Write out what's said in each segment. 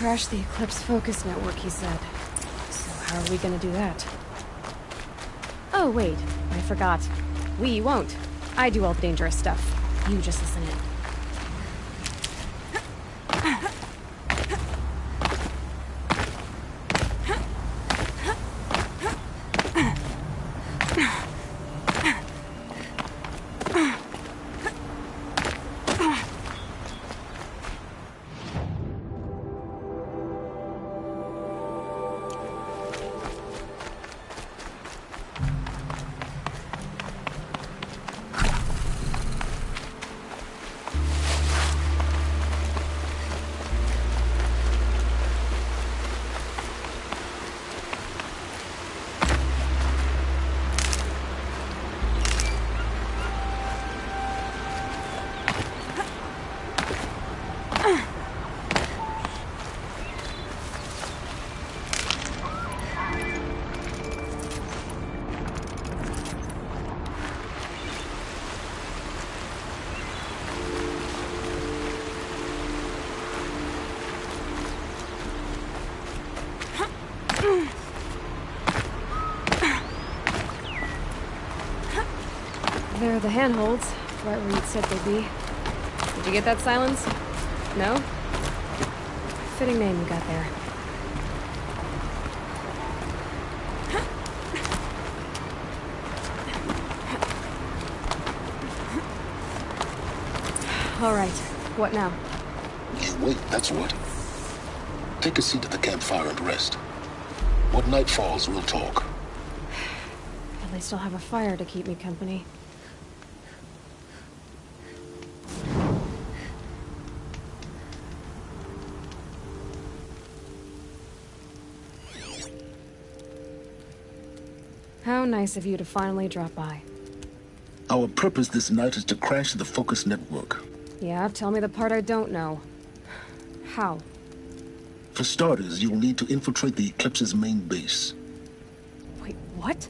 crash the Eclipse focus network, he said. So how are we gonna do that? Oh, wait. I forgot. We won't. I do all the dangerous stuff. You just listen in. There are the handholds, right where you'd said they'd be. Did you get that, Silence? No? Fitting name you got there. All right, what now? You wait, that's what. Take a seat at the campfire and rest. When night falls, we'll talk. At least I'll have a fire to keep me company. How nice of you to finally drop by. Our purpose this night is to crash the Focus network. Yeah, tell me the part I don't know. How? For starters, you'll need to infiltrate the Eclipse's main base. Wait, what?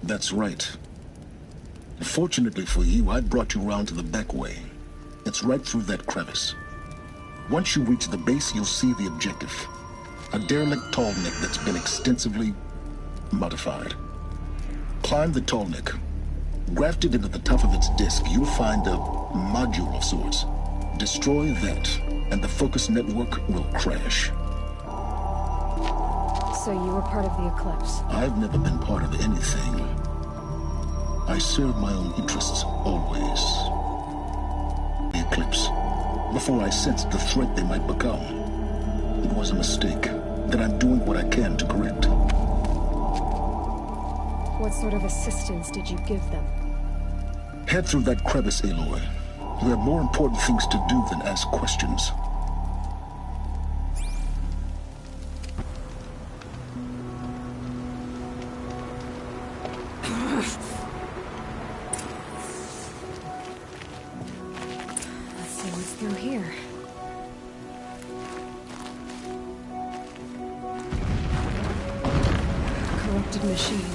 That's right. Fortunately for you, I brought you round to the back way. It's right through that crevice. Once you reach the base, you'll see the objective. A derelict tallneck that's been extensively modified. Climb the tallneck. Grafted into the top of its disk, you'll find a module of sorts. Destroy that, and the Focus network will crash. So you were part of the Eclipse? I've never been part of anything. I serve my own interests, always. The Eclipse. Before I sensed the threat they might become. It was a mistake that I'm doing what I can to correct. What sort of assistance did you give them? Head through that crevice, Aloy. We have more important things to do than ask questions. Let's see what's through here. Corrupted machines.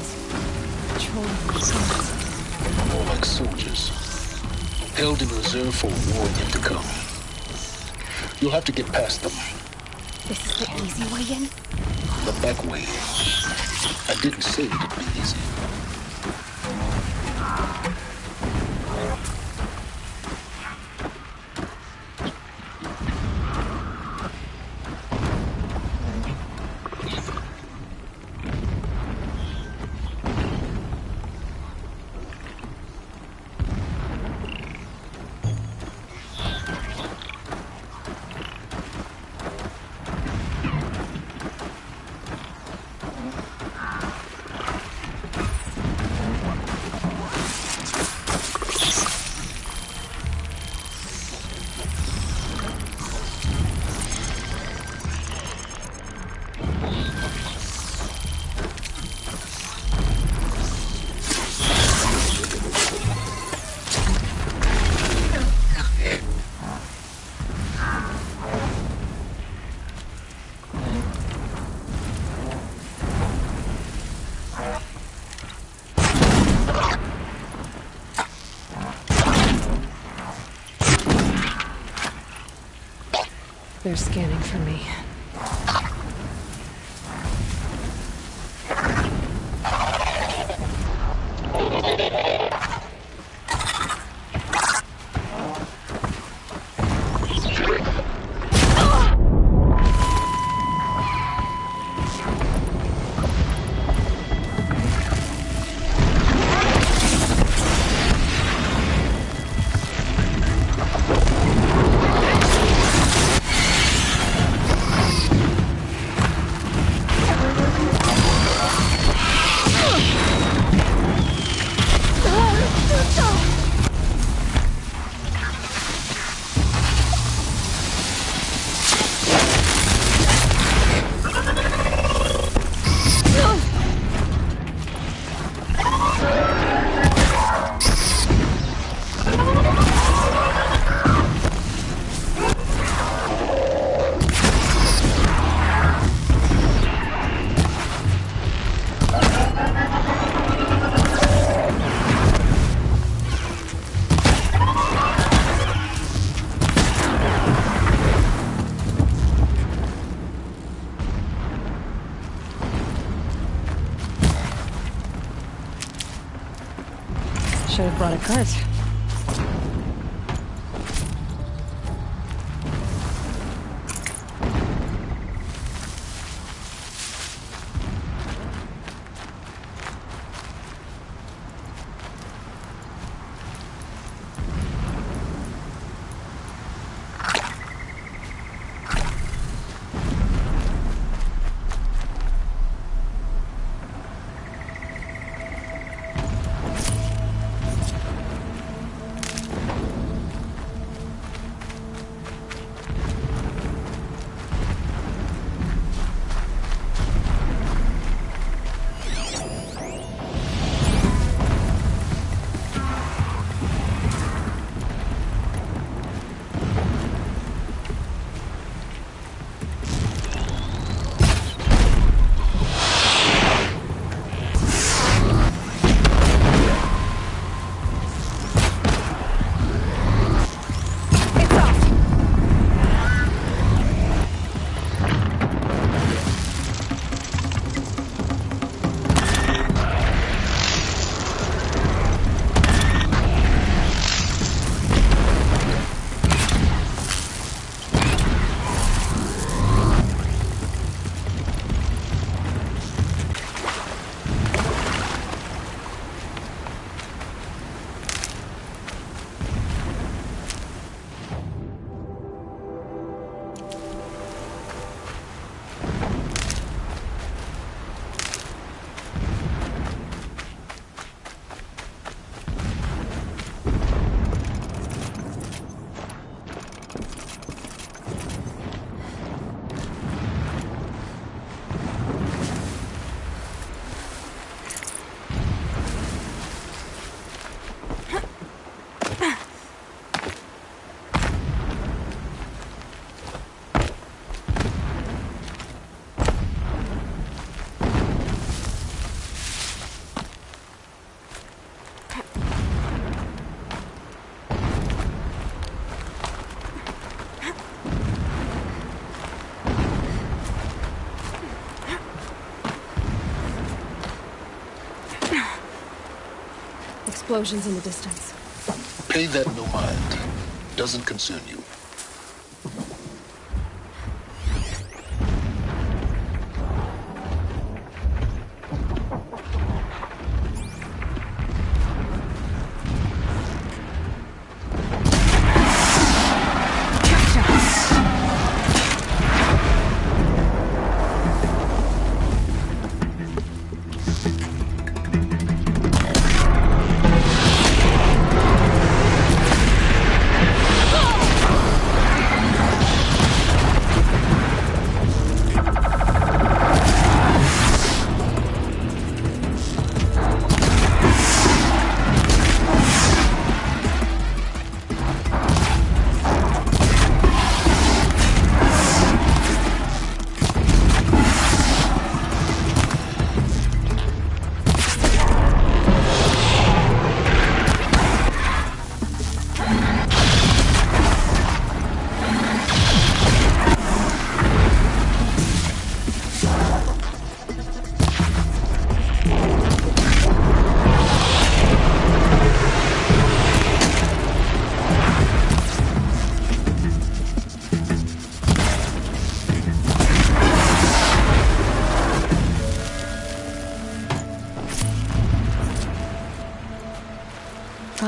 Patrolling themselves. More like soldiers. Held in reserve for a war yet to come. You'll have to get past them. This is the easy way in? The back way. I didn't say it'd be easy. They're scanning for me. Should have brought a cart. Explosions in the distance. Pay that no mind. Doesn't concern you.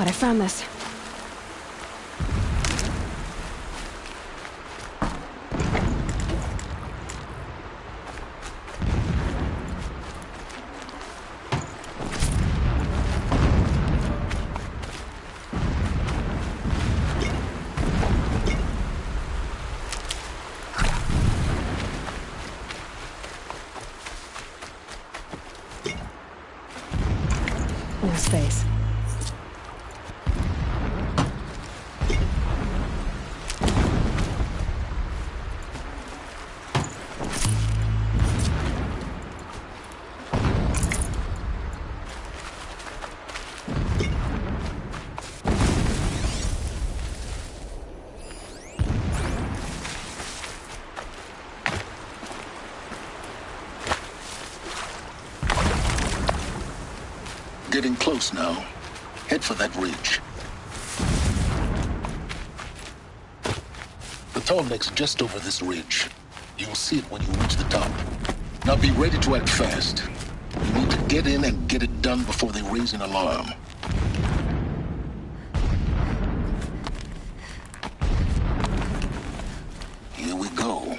God, I found this. No space. Getting close now. Head for that ridge. The tall neck's just over this ridge. You'll see it when you reach the top. Now be ready to act fast. You need to get in and get it done before they raise an alarm. Here we go.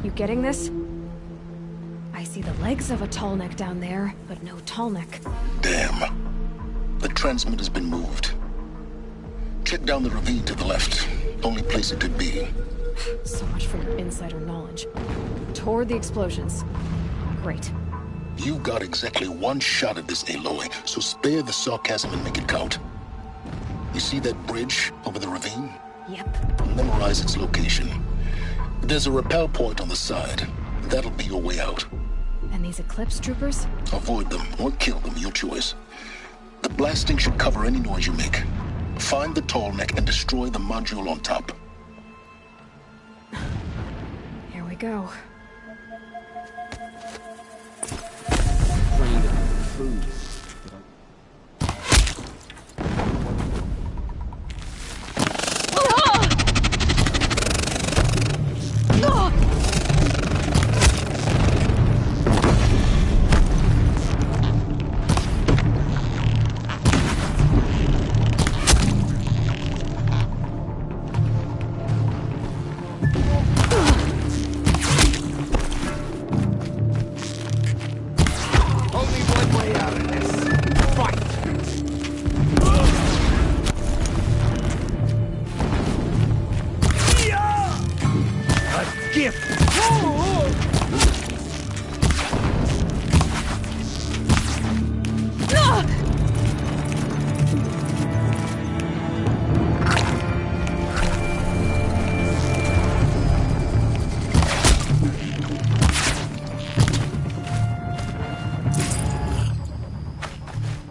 You getting this? I see the legs of a tall neck down there, but no tall neck. Damn. The transmitter's been moved. Check down the ravine to the left. Only place it could be. So much for your insider knowledge. Toward the explosions. Great. You got exactly one shot at this, Aloy, so spare the sarcasm and make it count. You see that bridge over the ravine? Yep. Memorize its location. There's a rappel point on the side. That'll be your way out. And these Eclipse troopers? Avoid them or kill them, your choice. The blasting should cover any noise you make. Find the tall neck and destroy the module on top. Here we go. Freedom, food.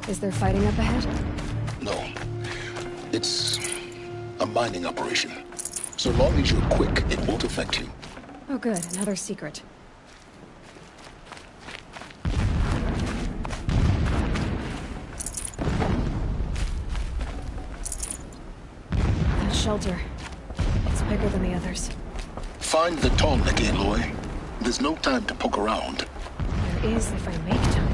Is there fighting up ahead? No. It's a mining operation. So long as you're quick, it won't affect you. Oh good, another secret. That shelter. It's bigger than the others. Find the tall neck, Aloy. There's no time to poke around. There is if I make time.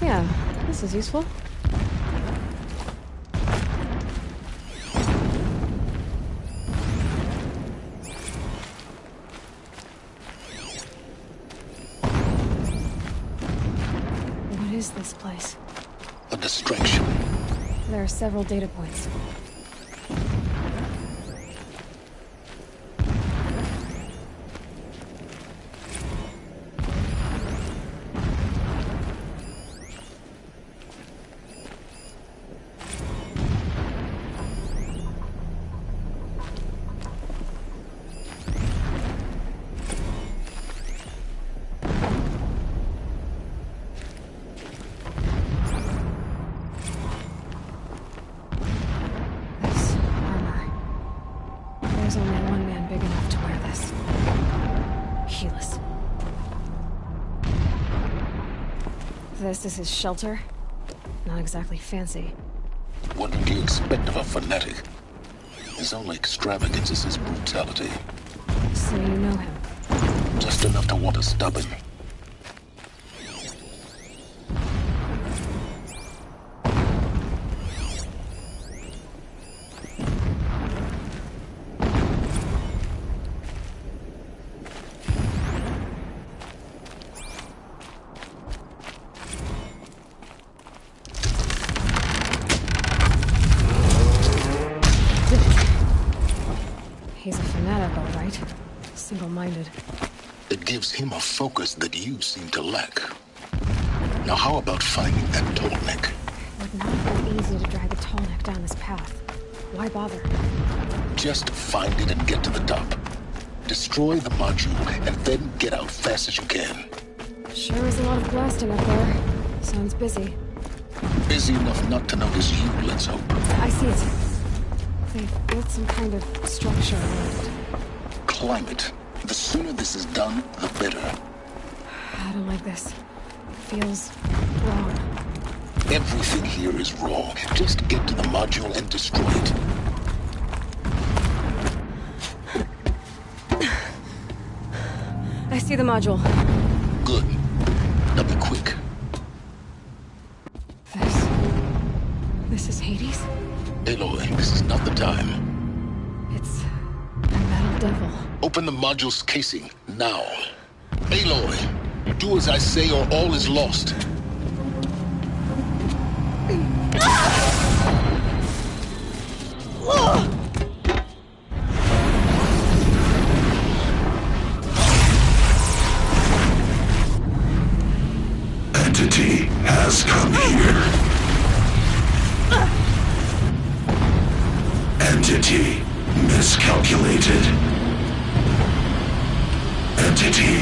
Yeah, this is useful. What is this place? A distraction. There are several data points. There's only one man big enough to wear this. Helis. This is his shelter? Not exactly fancy. What would you expect of a fanatic? His only extravagance is his brutality. So you know him? Just enough to want to stop him. He's a fanatic, all right. Single-minded. It gives him a focus that you seem to lack. Now how about finding that Tallneck? It would not have been easy to drag a Tallneck down this path. Why bother? Just find it and get to the top. Destroy the module, and then get out fast as you can. Sure is a lot of blasting up there. Sounds busy. Busy enough not to notice you, let's hope. I see it. They've built some kind of structure around it. Climb it. The sooner this is done, the better. I don't like this. Feels wrong. Everything here is wrong. Just get to the module and destroy it. I see the module. Good. Now be quick. This is Hades? Aloy, this is not the time. It's a metal devil. Open the module's casing, now. Aloy, do as I say or all is lost. Entity has come here. Entity miscalculated. Entity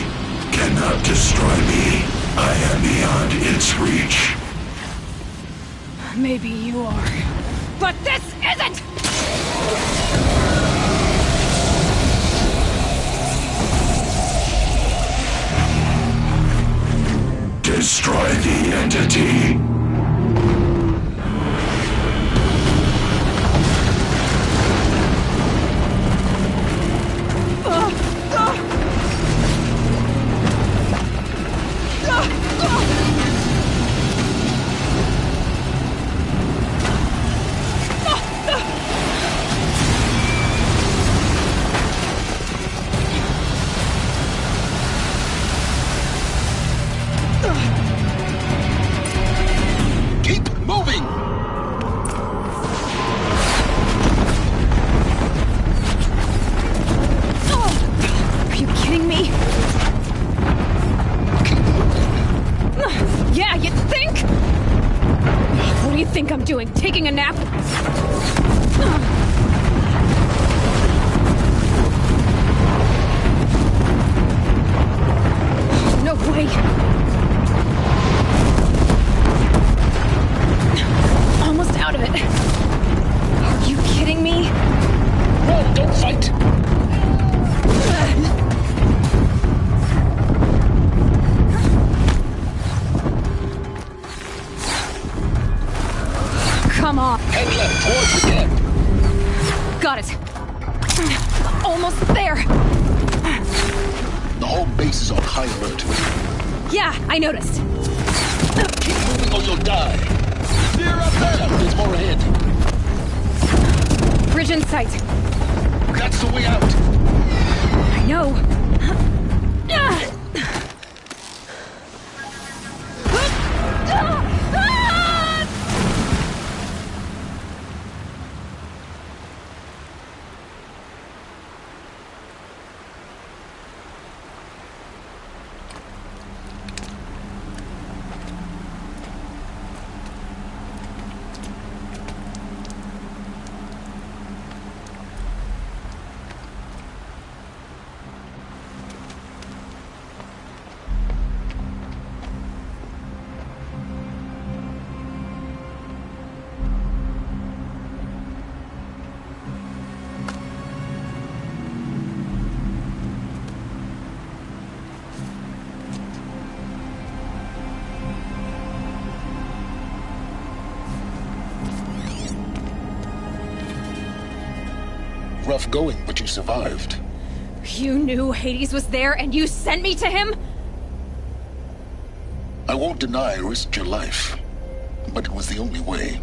cannot destroy me. I am beyond its reach. Maybe you are. But this isn't! Destroy the entity. Keep moving! Are you kidding me? Keep moving. Yeah, you think? What do you think I'm doing? Taking a nap? No way! Almost out of it. Are you kidding me? Run, don't fight! Come on. Head left, towards the gap. Got it. Almost there. The whole base is on high alert. Yeah, I noticed. Keep moving or you'll die. Steer up there! There's more ahead. Bridge in sight. That's the way out. I know. tough going, but you survived. You knew Hades was there and you sent me to him? I won't deny I risked your life, but it was the only way.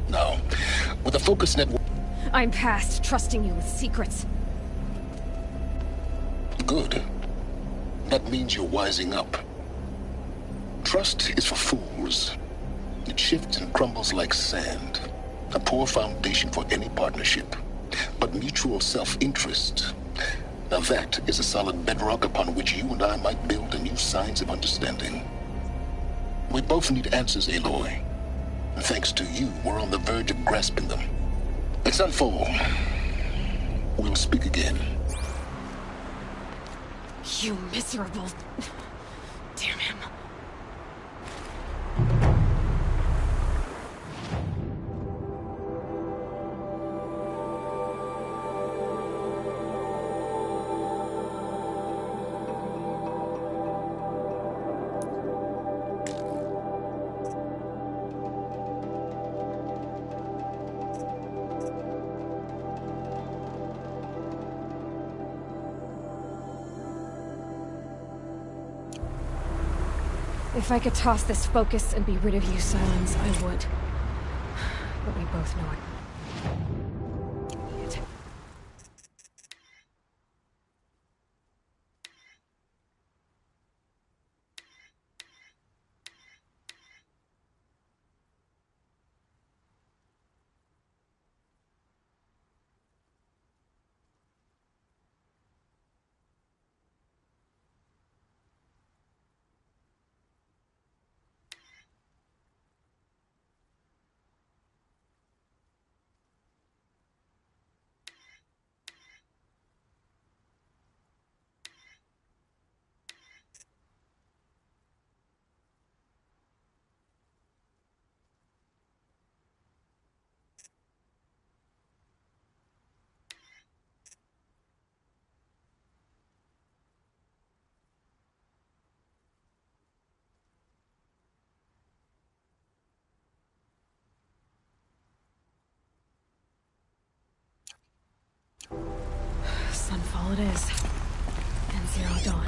Now, with the Focus Network... I'm past trusting you with secrets. Good. That means you're wising up. Trust is for fools. It shifts and crumbles like sand. A poor foundation for any partnership. But mutual self-interest, now that is a solid bedrock upon which you and I might build anew signs of understanding. We both need answers, Aloy. And thanks to you, we're on the verge of grasping them. It's Sunfall. We'll speak again. You miserable... Damn him. If I could toss this focus and be rid of you, Silence, I would. But we both know it. Idiot. Sunfall it is. And Zero Dawn.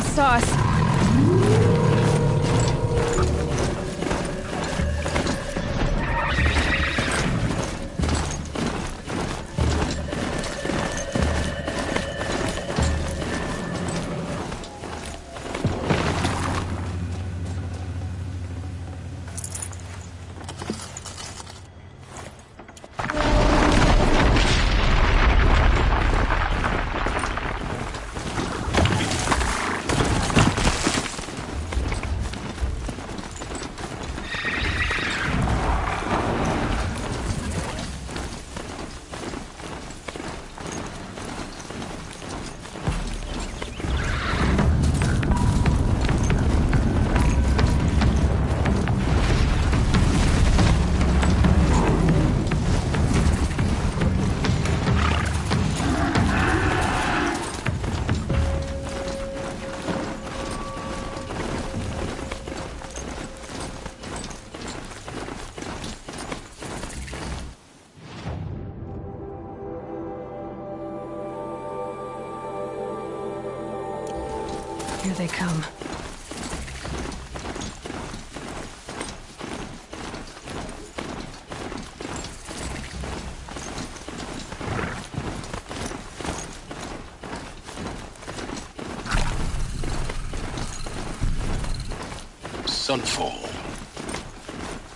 They saw us. Here they come. Sunfall.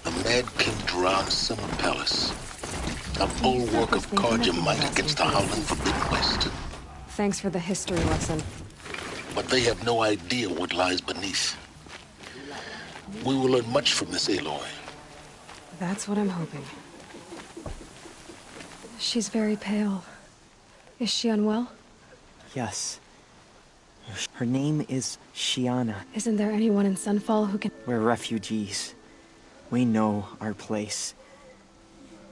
The Mad King drowned Summer Palace. A bulwark of Carja might against the howling Forbidden West. Thanks for the history lesson. But they have no idea what lies beneath. We will learn much from this Aloy. That's what I'm hoping. She's very pale. Is she unwell? Yes. Her name is Shiana. Isn't there anyone in Sunfall who can... We're refugees. We know our place.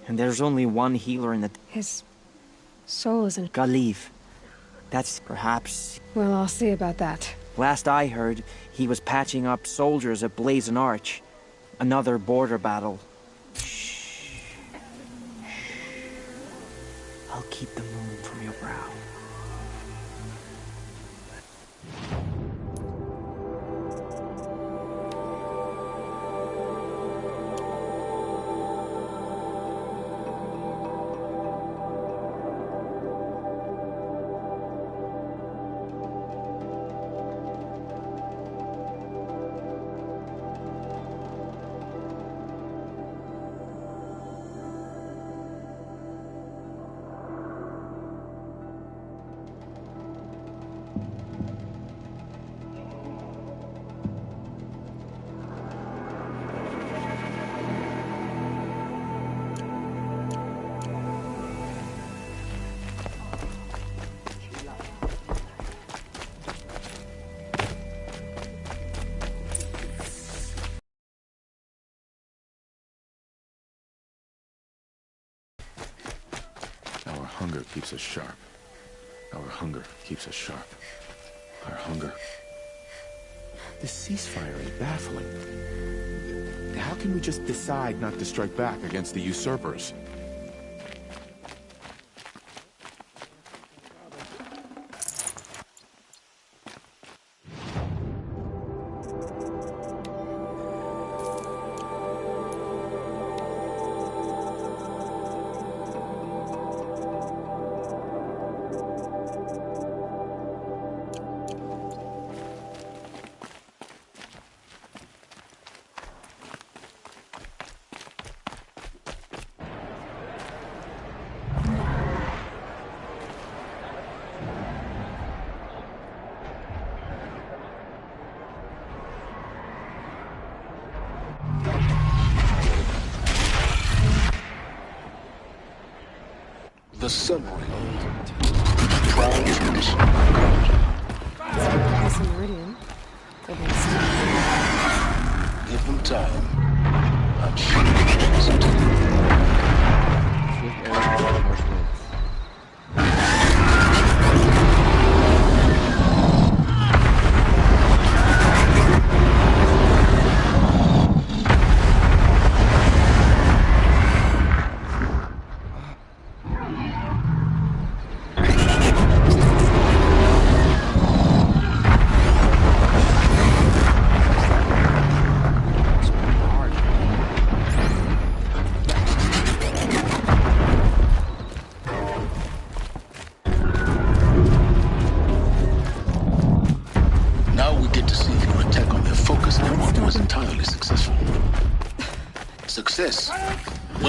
And there's only one healer in the... His soul isn't... Galiv. That's perhaps... Well, I'll see about that. Last I heard, he was patching up soldiers at Blazon Arch. Another border battle. Shh. I'll keep the moon from your brow. Our hunger keeps us sharp. Our hunger keeps us sharp. Our hunger... The ceasefire is baffling. How can we just decide not to strike back against the usurpers? The Sun Ring. Proud tradition. It's a meridian. They're being stuck. Give them time. I'm sure they'll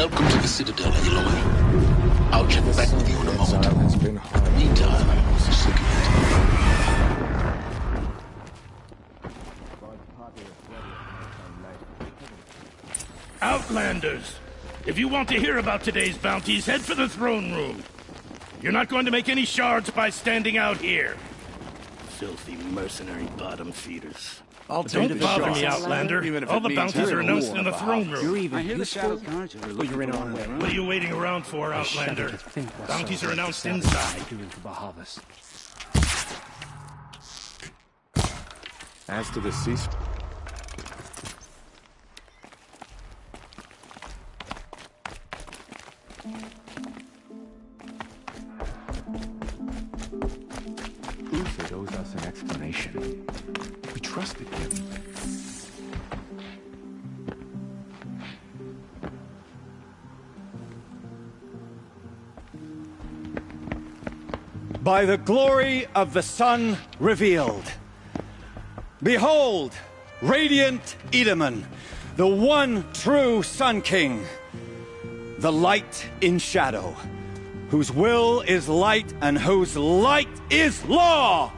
Welcome to the Citadel, Aloy. I'll check back with you in a moment. Has been hard. Meantime, circulate. Outlanders! If you want to hear about today's bounties, head for the throne room. You're not going to make any shards by standing out here. Filthy mercenary bottom feeders. Don't bother me, Outlander. All the bounties are announced in the throne room. I hear the Shadow Carnage. You're in on it. What are you waiting around for, Outlander? Bounties are announced inside. As to the cease... Uthed owes us an explanation. We trusted him. By the glory of the sun revealed. Behold, radiant Edaman, the one true Sun King, the light in shadow, whose will is light and whose light is law!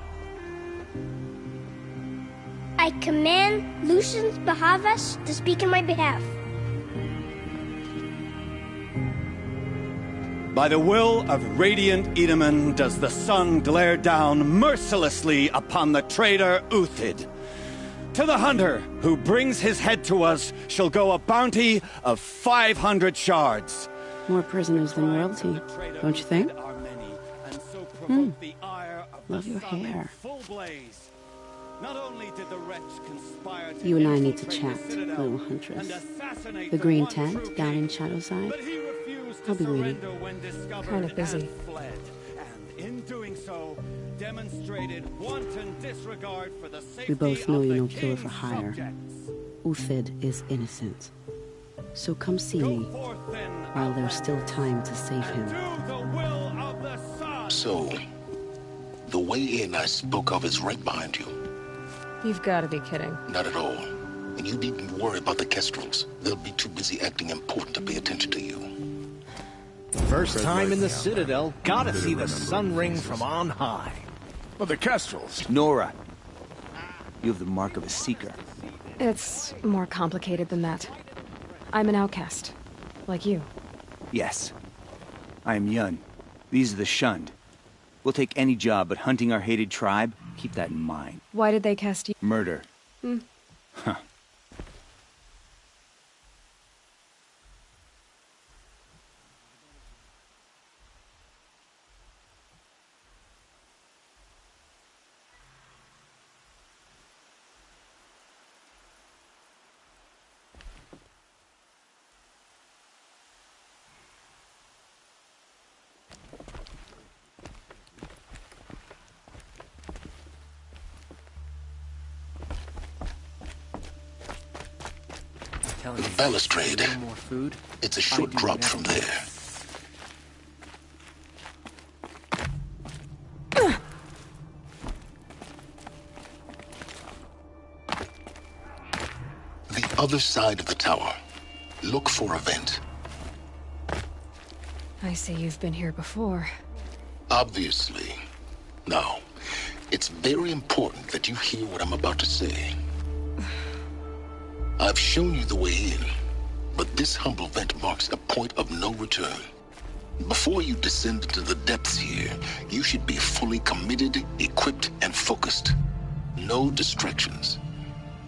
I command Lucius Bahavas to speak in my behalf. By the will of radiant Edaman does the sun glare down mercilessly upon the traitor Uthed. To the hunter who brings his head to us shall go a bounty of 500 shards. More prisoners than royalty, don't you think? Love your hair. You and I need to chat, little huntress. The green tent down in Shadowside. I'll be waiting. Kind of busy. We both know you're no killer for hire. Uthed is innocent. So come see me, while there's still time to save him. So, the way in I spoke of is right behind you. You've got to be kidding. Not at all. And you needn't worry about the Kestrels. They'll be too busy acting important to pay attention to you. First time in the Citadel, gotta see the sun ring from on high. Well, the Kestrels. Nora, you have the mark of a seeker. It's more complicated than that. I'm an outcast, like you. Yes. I am Yun. These are the shunned. We'll take any job, but hunting our hated tribe, keep that in mind. Why did they cast you? Murder. Huh. The balustrade. It's a short drop from there. The other side of the tower. Look for a vent. I see you've been here before. Obviously. Now, it's very important that you hear what I'm about to say. I've shown you the way in, but this humble vent marks a point of no return. Before you descend into the depths here, you should be fully committed, equipped, and focused. No distractions.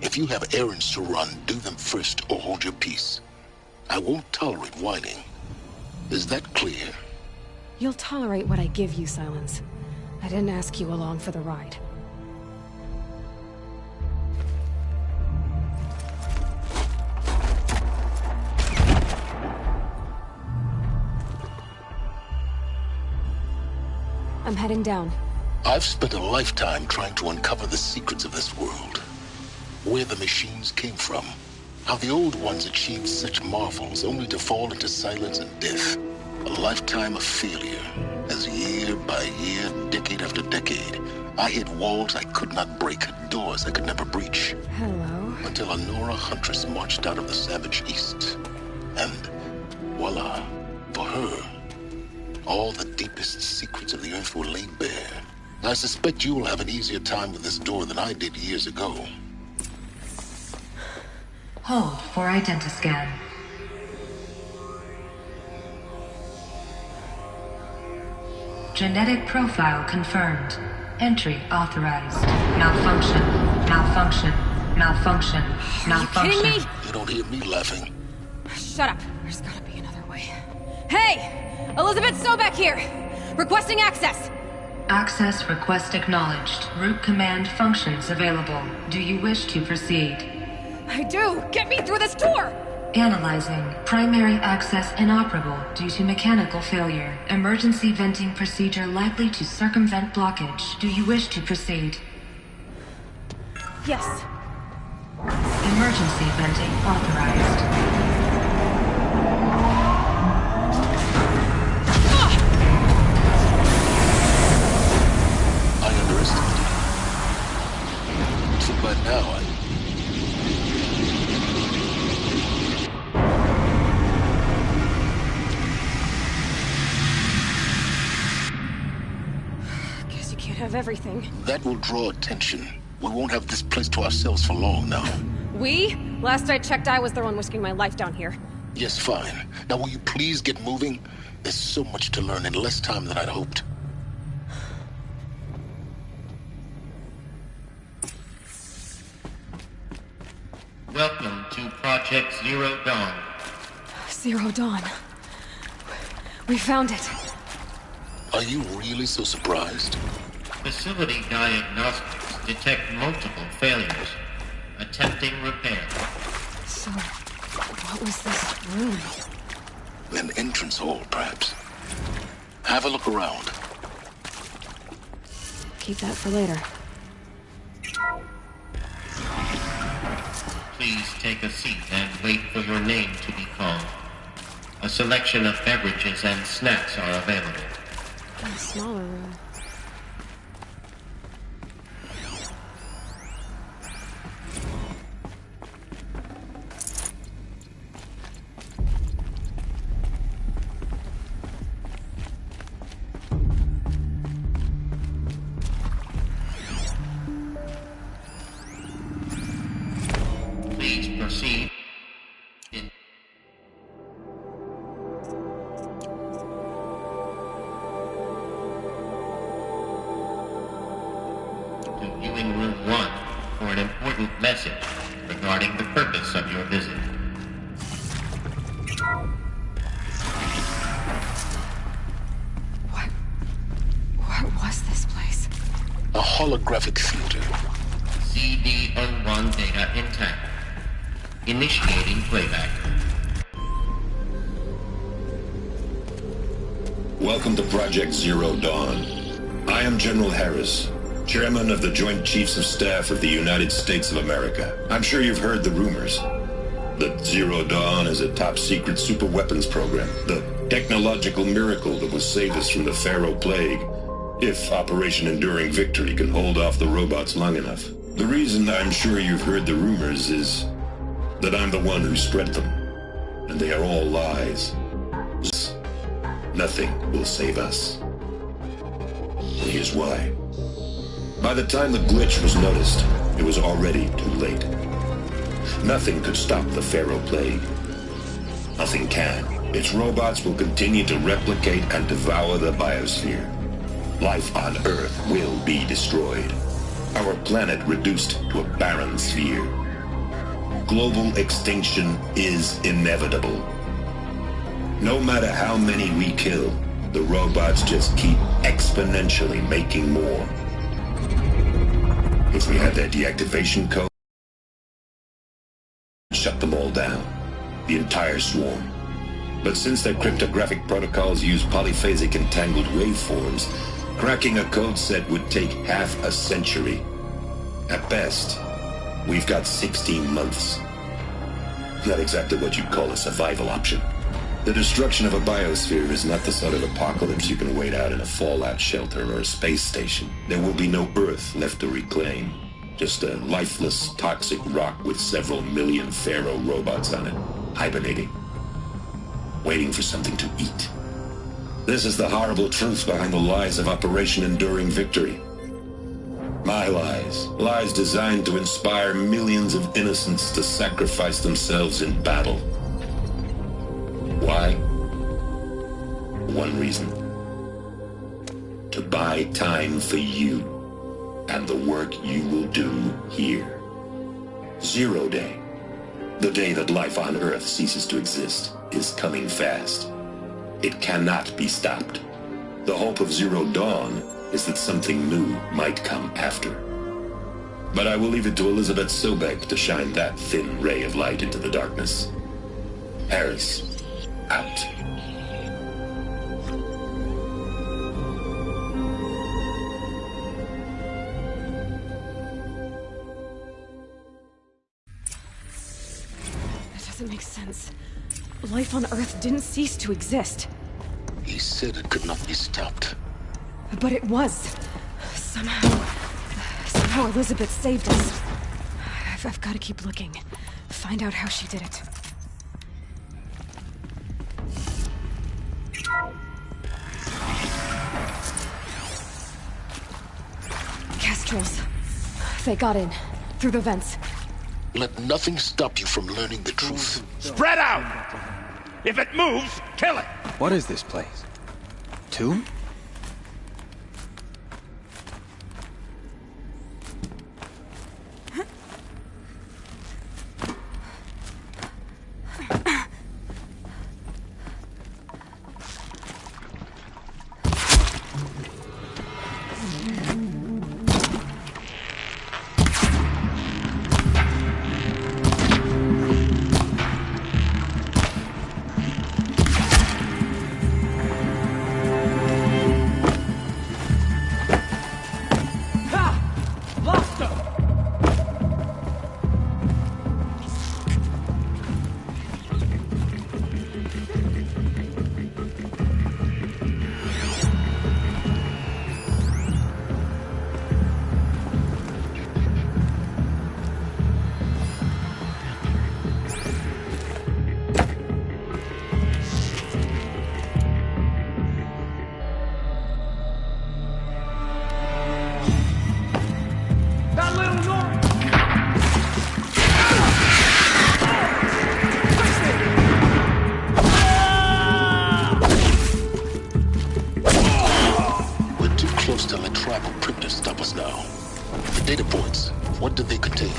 If you have errands to run, do them first or hold your peace. I won't tolerate whining. Is that clear? You'll tolerate what I give you, Silence. I didn't ask you along for the ride. I'm heading down. I've spent a lifetime trying to uncover the secrets of this world. Where the machines came from. How the old ones achieved such marvels only to fall into silence and death. A lifetime of failure. As year by year, decade after decade, I hit walls I could not break, doors I could never breach. Hello. Until a Nora huntress marched out of the savage east. And Voila. For her, all the deepest secrets of the Earth were laid bare. I suspect you will have an easier time with this door than I did years ago. Hold for identiscan. Genetic profile confirmed. Entry authorized. Malfunction. Malfunction. Malfunction. Malfunction. Are you kidding me? You don't hear me laughing. Shut up. There's gotta be another way. Hey! Elizabeth Sobek here! Requesting access! Access request acknowledged. Root command functions available. Do you wish to proceed? I do! Get me through this door! Analyzing. Primary access inoperable due to mechanical failure. Emergency venting procedure likely to circumvent blockage. Do you wish to proceed? Yes. Emergency venting authorized. I underestimated you. So by now, Guess you can't have everything. that will draw attention. We won't have this place to ourselves for long now. We? Last I checked, I was the one risking my life down here. Yes, fine. Now will you please get moving? There's so much to learn in less time than I'd hoped. Welcome to Project Zero Dawn. Zero Dawn. We found it. Are you really so surprised? Facility diagnostics detect multiple failures. Attempting repair. So, what was this room? An entrance hall, perhaps. Have a look around. Keep that for later. Please take a seat and wait for your name to be called. A selection of beverages and snacks are available. A smaller room. Please proceed. To viewing room 1 for an important message regarding the purpose of your visit. What was this place? A holographic theater. CD01 data intact. Initiating playback. Welcome to Project Zero Dawn. I am General Harris, Chairman of the Joint Chiefs of Staff of the United States of America. I'm sure you've heard the rumors that Zero Dawn is a top-secret superweapons program, the technological miracle that will save us from the Pharaoh Plague, if Operation Enduring Victory can hold off the robots long enough. The reason I'm sure you've heard the rumors is that I'm the one who spread them, and they are all lies. Nothing will save us. And here's why. By the time the glitch was noticed, it was already too late. Nothing could stop the Pharaoh Plague. Nothing can. Its robots will continue to replicate and devour the biosphere. Life on Earth will be destroyed. Our planet reduced to a barren sphere. Global extinction is inevitable. No matter how many we kill, the robots just keep exponentially making more. If we had their deactivation code, shut them all down, the entire swarm. But since their cryptographic protocols use polyphasic entangled waveforms, cracking a code set would take half a century. At best, we've got 16 months. Not exactly what you'd call a survival option. The destruction of a biosphere is not the sort of apocalypse you can wait out in a fallout shelter or a space station. There will be no Earth left to reclaim. Just a lifeless, toxic rock with several million Pharaoh robots on it, hibernating. waiting for something to eat. This is the horrible truth behind the lies of Operation Enduring Victory. My lies. Lies designed to inspire millions of innocents to sacrifice themselves in battle. Why? One reason. To buy time for you and the work you will do here. Zero Day, the day that life on Earth ceases to exist, is coming fast. It cannot be stopped. The hope of Zero Dawn is that something new might come after. But I will leave it to Elizabeth Sobek to shine that thin ray of light into the darkness. Harris, out. That doesn't make sense. Life on Earth didn't cease to exist. He said it could not be stopped. But it was. Somehow Elizabeth saved us. I've got to keep looking. Find out how she did it. Kestrels. They got in. Through the vents. Let nothing stop you from learning the truth. Spread out! If it moves, kill it! What is this place? Tomb? What did they contain?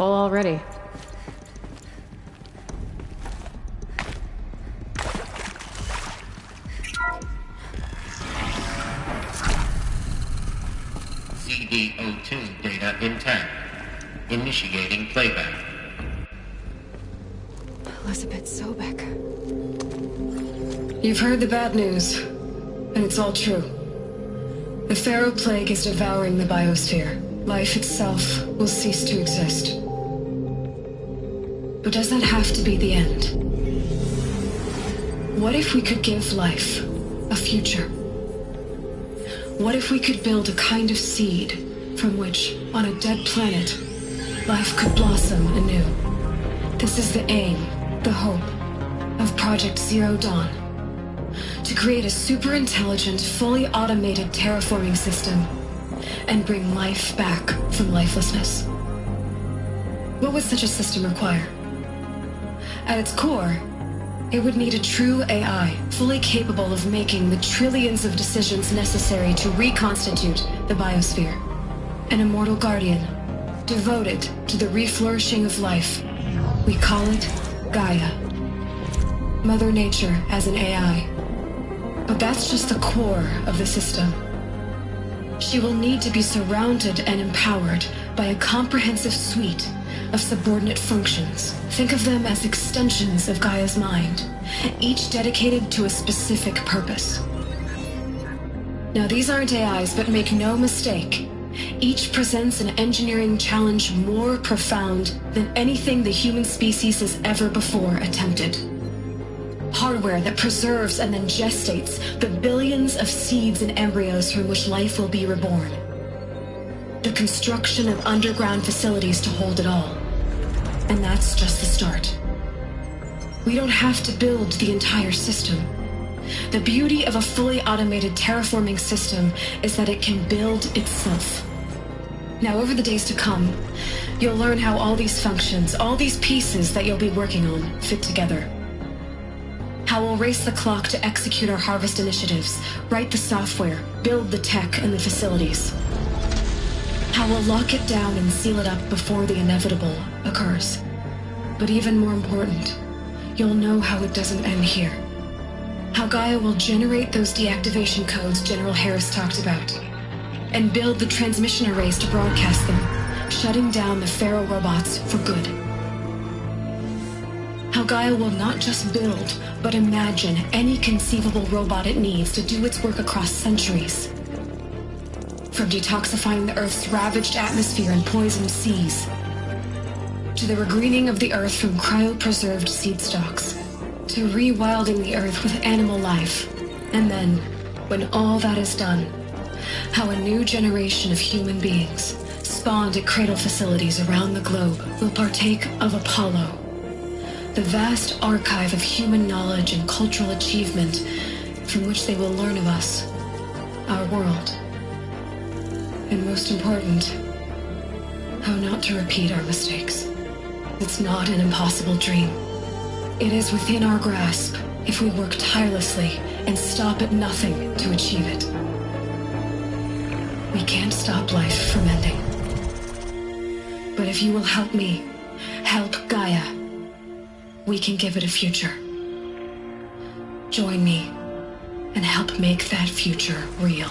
full already. CD02 data intact. Initiating playback. Elizabeth Sobek. You've heard the bad news, and it's all true. The Pharaoh Plague is devouring the biosphere. Life itself will cease to exist. But does that have to be the end? What if we could give life a future? What if we could build a kind of seed from which, on a dead planet, life could blossom anew? This is the aim, the hope, of Project Zero Dawn. To create a super-intelligent, fully automated terraforming system and bring life back from lifelessness. What would such a system require? At its core, it would need a true AI, fully capable of making the trillions of decisions necessary to reconstitute the biosphere. An immortal guardian, devoted to the reflourishing of life. We call it Gaia. Mother Nature as an AI. But that's just the core of the system. She will need to be surrounded and empowered by a comprehensive suite of subordinate functions. Think of them as extensions of Gaia's mind, each dedicated to a specific purpose. Now, these aren't AIs, but make no mistake, each presents an engineering challenge more profound than anything the human species has ever before attempted. Hardware that preserves and then gestates the billions of seeds and embryos from which life will be reborn. The construction of underground facilities to hold it all. And that's just the start. We don't have to build the entire system. The beauty of a fully automated terraforming system is that it can build itself. Now, over the days to come, you'll learn how all these functions, all these pieces that you'll be working on, fit together. How we'll race the clock to execute our harvest initiatives, write the software, build the tech and the facilities. How we'll lock it down and seal it up before the inevitable occurs. But even more important, you'll know how it doesn't end here. How Gaia will generate those deactivation codes General Harris talked about, and build the transmission arrays to broadcast them, shutting down the Pharaoh robots for good. How Gaia will not just build, but imagine any conceivable robot it needs to do its work across centuries. From detoxifying the Earth's ravaged atmosphere and poisoned seas, to the regreening of the Earth from cryopreserved seed stalks, to rewilding the Earth with animal life. And then, when all that is done, how a new generation of human beings, spawned at cradle facilities around the globe, will partake of Apollo, the vast archive of human knowledge and cultural achievement from which they will learn of us, our world. And most important, how not to repeat our mistakes. It's not an impossible dream. It is within our grasp if we work tirelessly and stop at nothing to achieve it. We can't stop life from ending. But if you will help me, help Gaia, we can give it a future. Join me and help make that future real.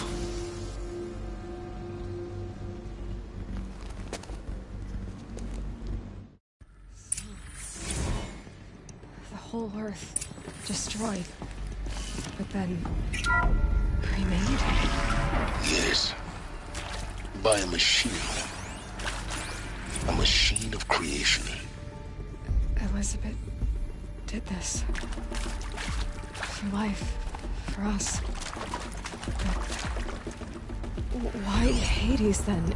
The whole Earth destroyed, but then remade? Yes. By a machine. A machine of creation. Elizabeth did this. For life. For us. But why Hades, then?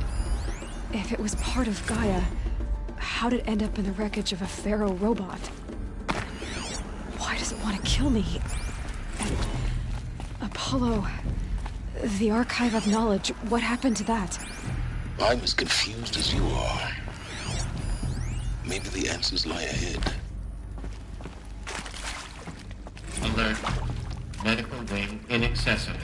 If it was part of Gaia, how did it end up in the wreckage of a Pharaoh robot? Why does it want to kill me? And Apollo... the Archive of Knowledge, what happened to that? I'm as confused as you are. Maybe the answers lie ahead. Alert. Medical wing inaccessible.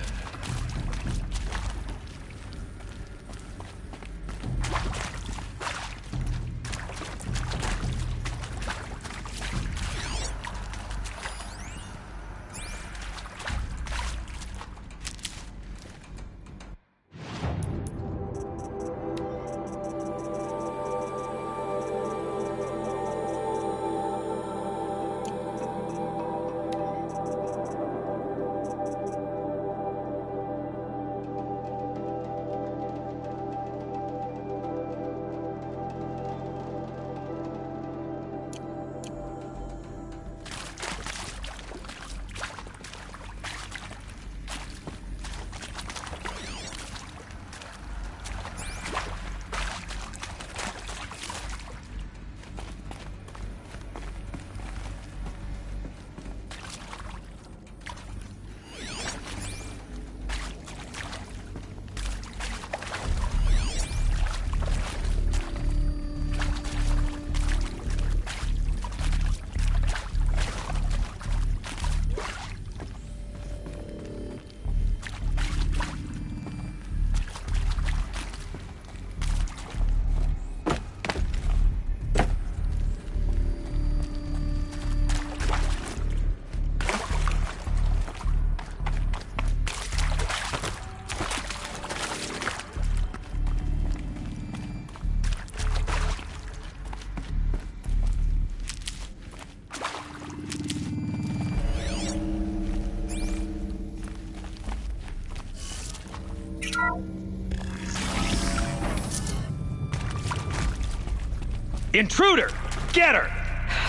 Intruder! Get her!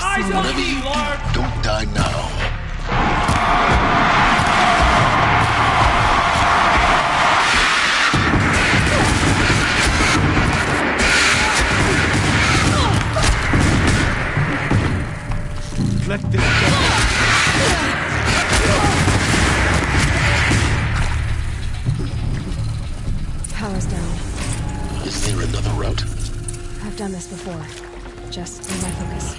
Eyes on me, Lord! Don't die now. Let this go. Power's down. Is there another route? I've done this before. Just need my focus.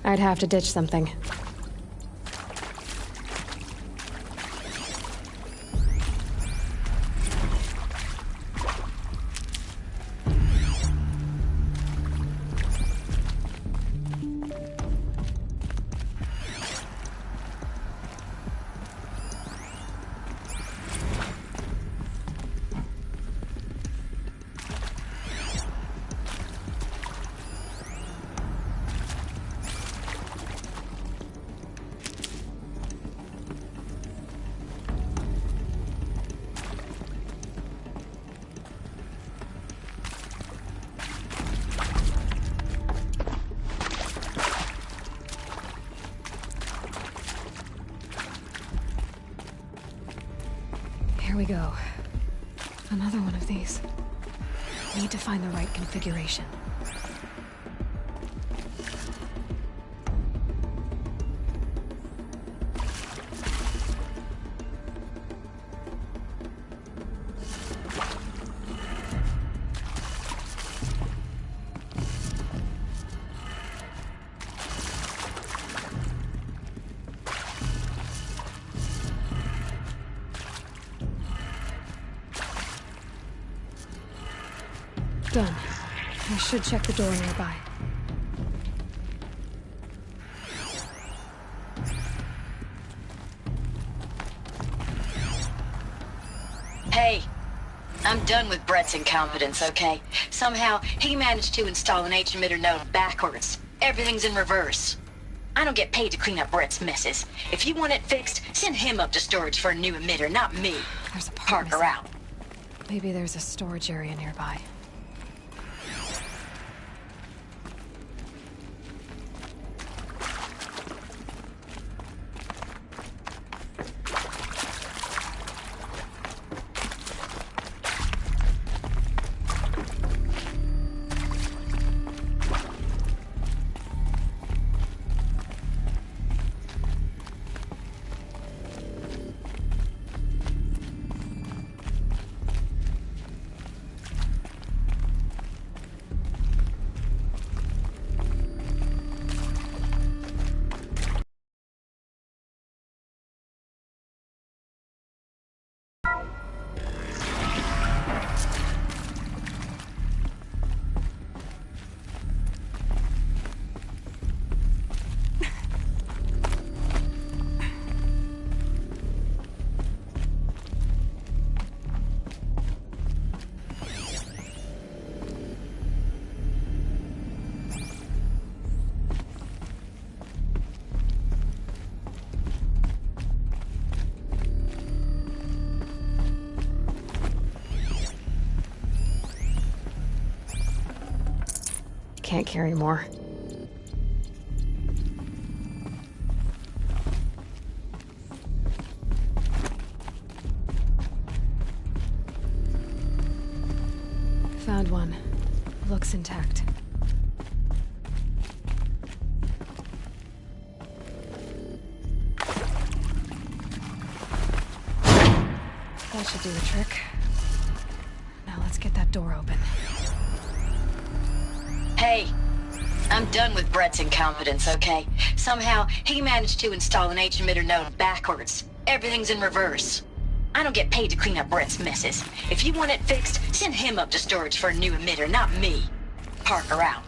I'd have to ditch something. Here we go. Another one of these. Need to find the right configuration. Done. I should check the door nearby. Hey, I'm done with Brett's incompetence, okay? Somehow, he managed to install an H-emitter node backwards. Everything's in reverse. I don't get paid to clean up Brett's messes. If you want it fixed, send him up to storage for a new emitter, not me. There's a part Parker out. Maybe there's a storage area nearby. Can't carry more. Found one. Looks intact. That should do the trick. Now let's get that door open. Hey, I'm done with Brett's incompetence, okay? Somehow, he managed to install an H-emitter node backwards. Everything's in reverse. I don't get paid to clean up Brett's messes. If you want it fixed, send him up to storage for a new emitter, not me. Parker out.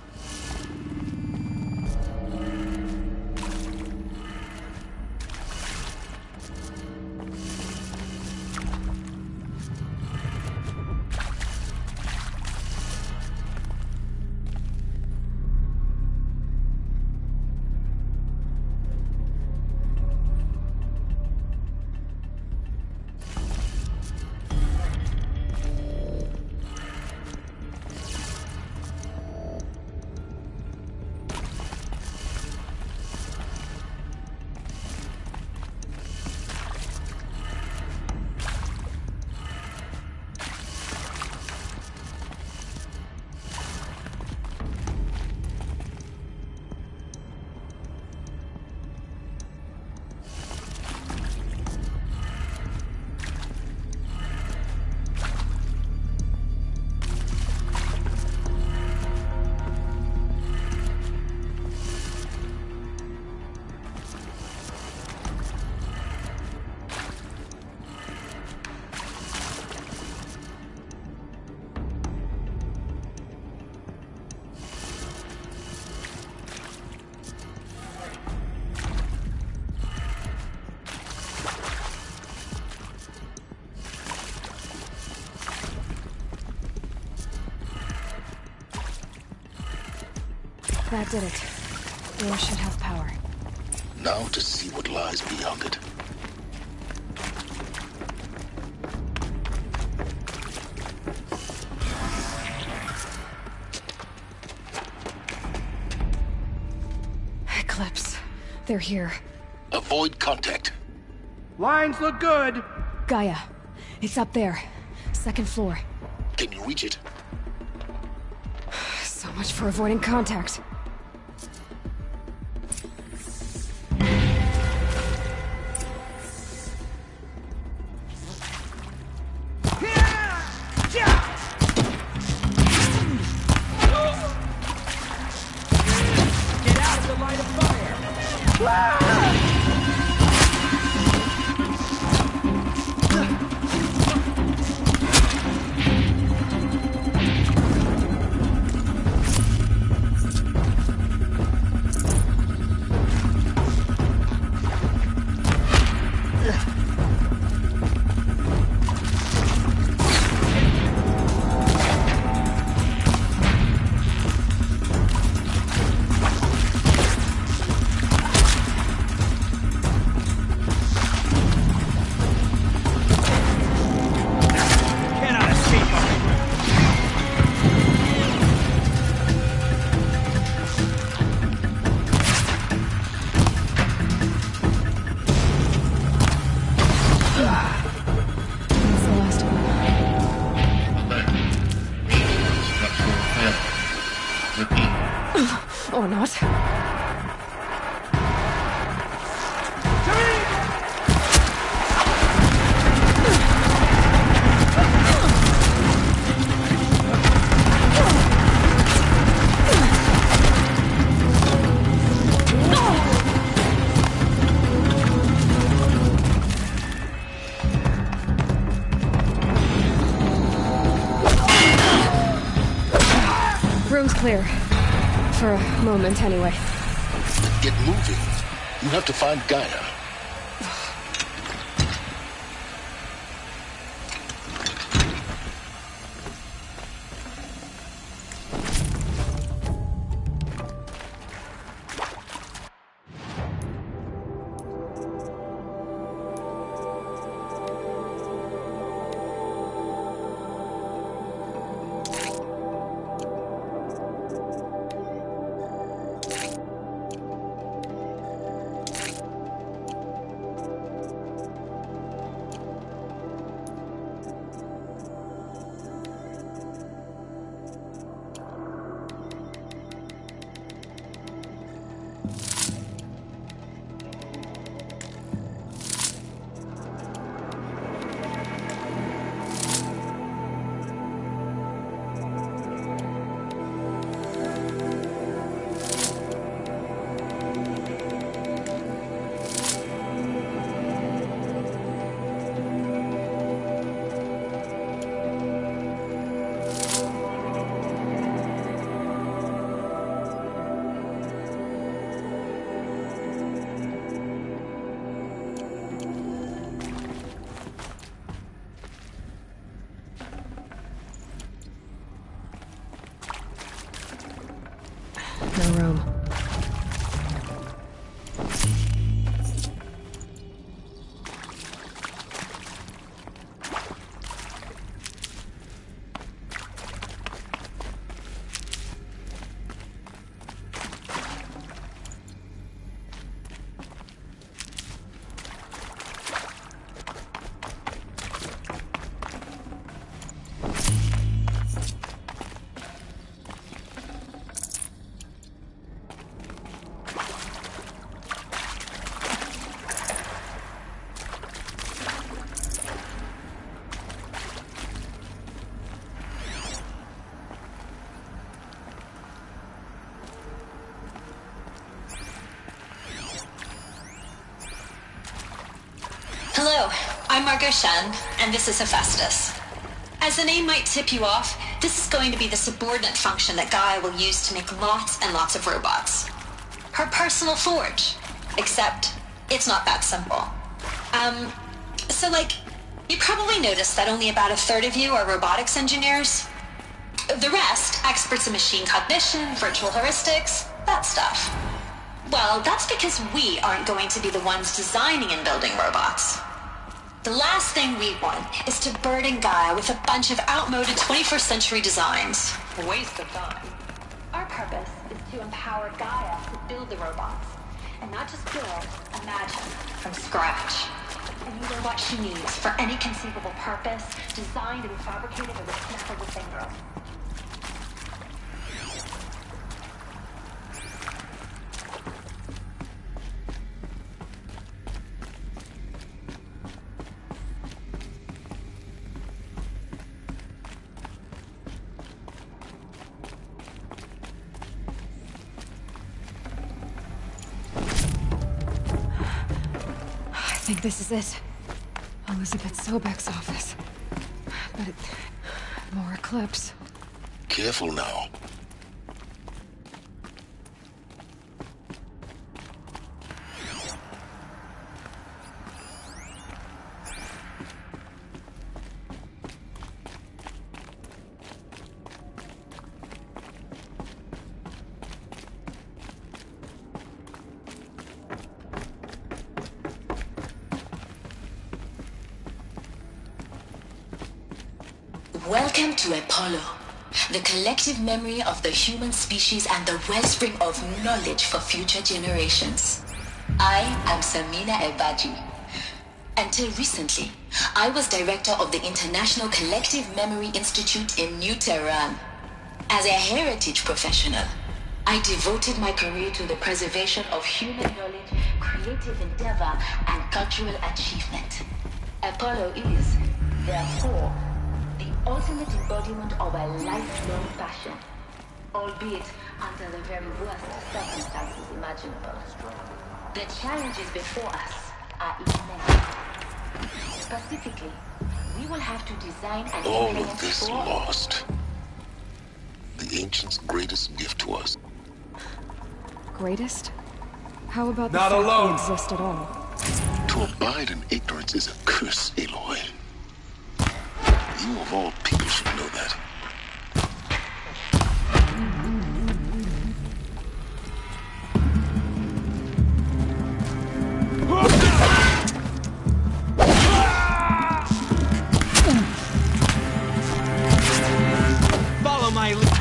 That did it. Door should have power. Now to see what lies beyond it. Eclipse. They're here. Avoid contact. Lines look good. Gaia. It's up there. Second floor. Can you reach it? So much for avoiding contact. Or not. Room's clear. For a moment, anyway. Get moving. You have to find Gaia. Hello, I'm Margot Shen, and this is Hephaestus. As the name might tip you off, this is going to be the subordinate function that Gaia will use to make lots and lots of robots. Her personal forge. Except, it's not that simple. So you probably noticed that only about a third of you are robotics engineers. The rest, experts in machine cognition, virtual heuristics, that stuff. Well, that's because we aren't going to be the ones designing and building robots. The last thing we want is to burden Gaia with a bunch of outmoded 21st century designs. A waste of time. Our purpose is to empower Gaia to build the robots. And not just build, imagine, from scratch. And give her what she needs for any conceivable purpose, designed and fabricated with a snap of a finger. I think this is it. Elizabeth Sobek's office. But more eclipse. Careful now. Welcome to Apollo, the collective memory of the human species and the wellspring of knowledge for future generations. I am Samina Ebaji. Until recently, I was director of the International Collective Memory Institute in New Tehran. As a heritage professional, I devoted my career to the preservation of human knowledge, creative endeavor, and cultural achievement. Apollo is, therefore, the ultimate embodiment of a lifelong passion, albeit under the very worst circumstances imaginable. The challenges before us are immense. Specifically, we will have to design and All implement of this lost. The ancients' greatest gift to us. Greatest? How about the Not fact alone. they exist at all? To abide in ignorance is a curse, Aloy. You of all people should know that. Follow my lead.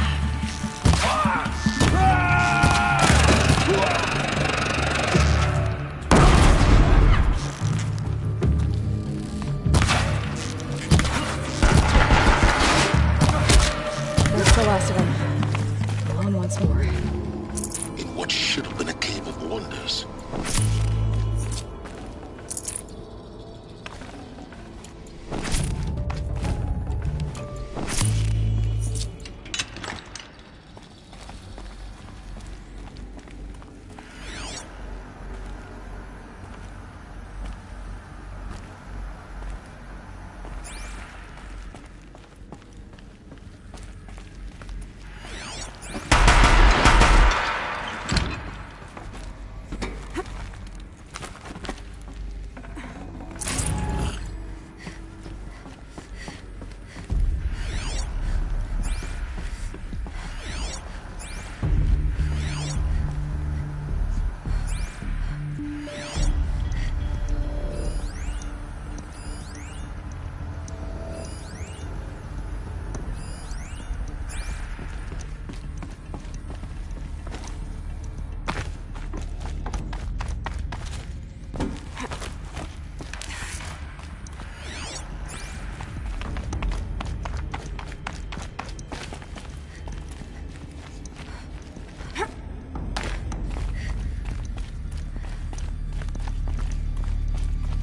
There's the last of them. On once more. In what should have been a cave of wonders.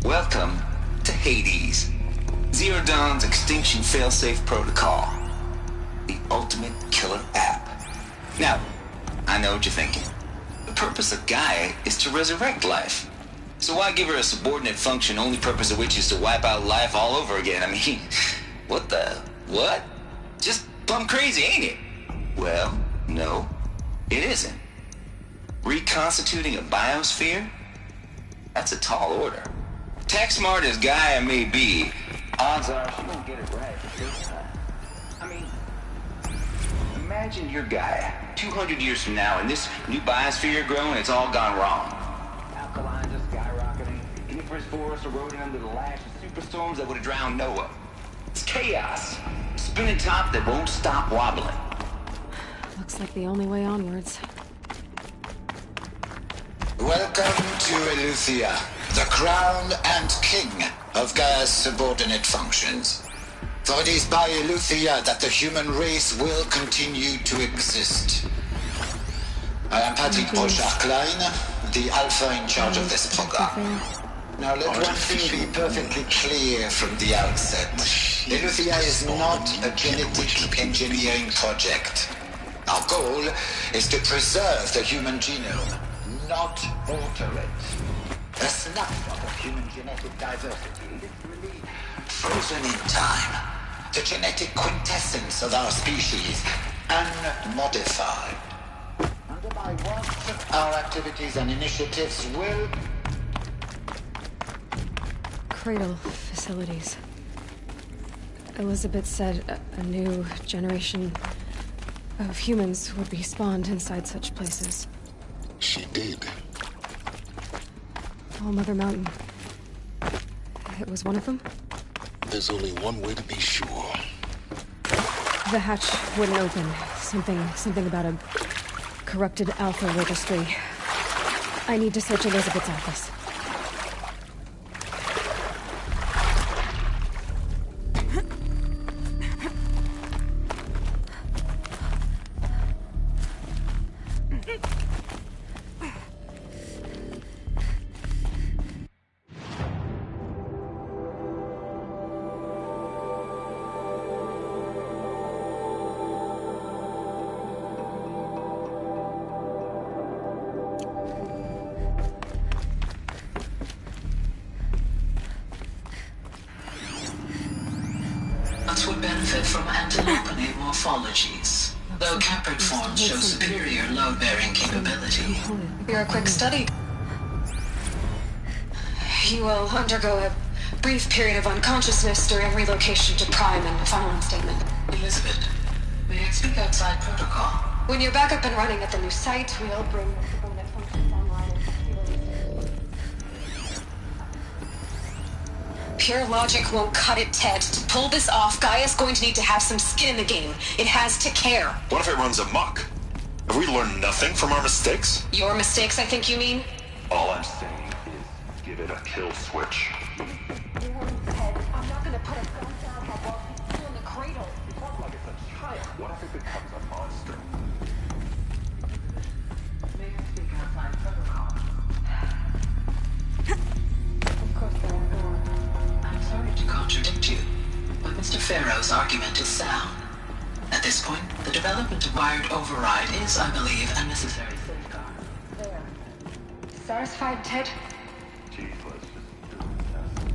Welcome to Hades, Zero Dawn's extinction failsafe protocol, the ultimate killer app. Now, I know what you're thinking. The purpose of Gaia is to resurrect life. So why give her a subordinate function, only purpose of which is to wipe out life all over again? I mean, what? Just plumb crazy, ain't it? Well, no, it isn't. Reconstituting a biosphere? That's a tall order. Tech smart as Gaia may be, odds are she won't get it right the first time. I mean, imagine your Gaia 200 years from now, and this new biosphere you're growing, it's all gone wrong. Alkalines are skyrocketing, coniferous forests eroding under the lash of superstorms that would have drowned Noah. It's chaos. Spinning top that won't stop wobbling. Looks like the only way onwards. Welcome to Eleuthia, the crown and king of Gaia's subordinate functions. For it is by Eleuthia that the human race will continue to exist. I am Patrick Brochard-Klein, the Alpha in charge of this program. Now let one thing be perfectly clear from the outset. Eleuthia is not a genetic engineering project. Our goal is to preserve the human genome, not alter it. A snapshot of human genetic diversity, literally frozen in time. The genetic quintessence of our species, unmodified. Under my watch, our activities and initiatives will... Cradle facilities. Elizabeth said a new generation of humans would be spawned inside such places. She did. All Mother Mountain. It was one of them? There's only one way to be sure. The hatch wouldn't open. Something about a corrupted Alpha registry. I need to search Elizabeth's office. Would benefit from antilopony morphologies, though caprid forms show superior load-bearing capability. You're a quick study. You will undergo a brief period of unconsciousness during relocation to Prime and final instatement. Elizabeth, may I speak outside protocol? When you're back up and running at the new site, we'll bring the subordinate functions online and pure logic won't cut it, Ted. To pull this off, Gaia's going to need to have some skin in the game. It has to care. What if it runs amok? Have we learned nothing from our mistakes? Your mistakes, I think you mean? All I'm saying is give it a kill switch. Ted, I'm not gonna put a gun down while he's still in the cradle. You talk like it's a child. What if it becomes a monster? May I speak outside protocol? Of course there are. I'm sorry to contradict you, but Mr. Farrow's argument is sound. At this point, the development of wired override is, I believe, a necessary safeguard. There. Satisfied, Ted? Geez, let's just do this.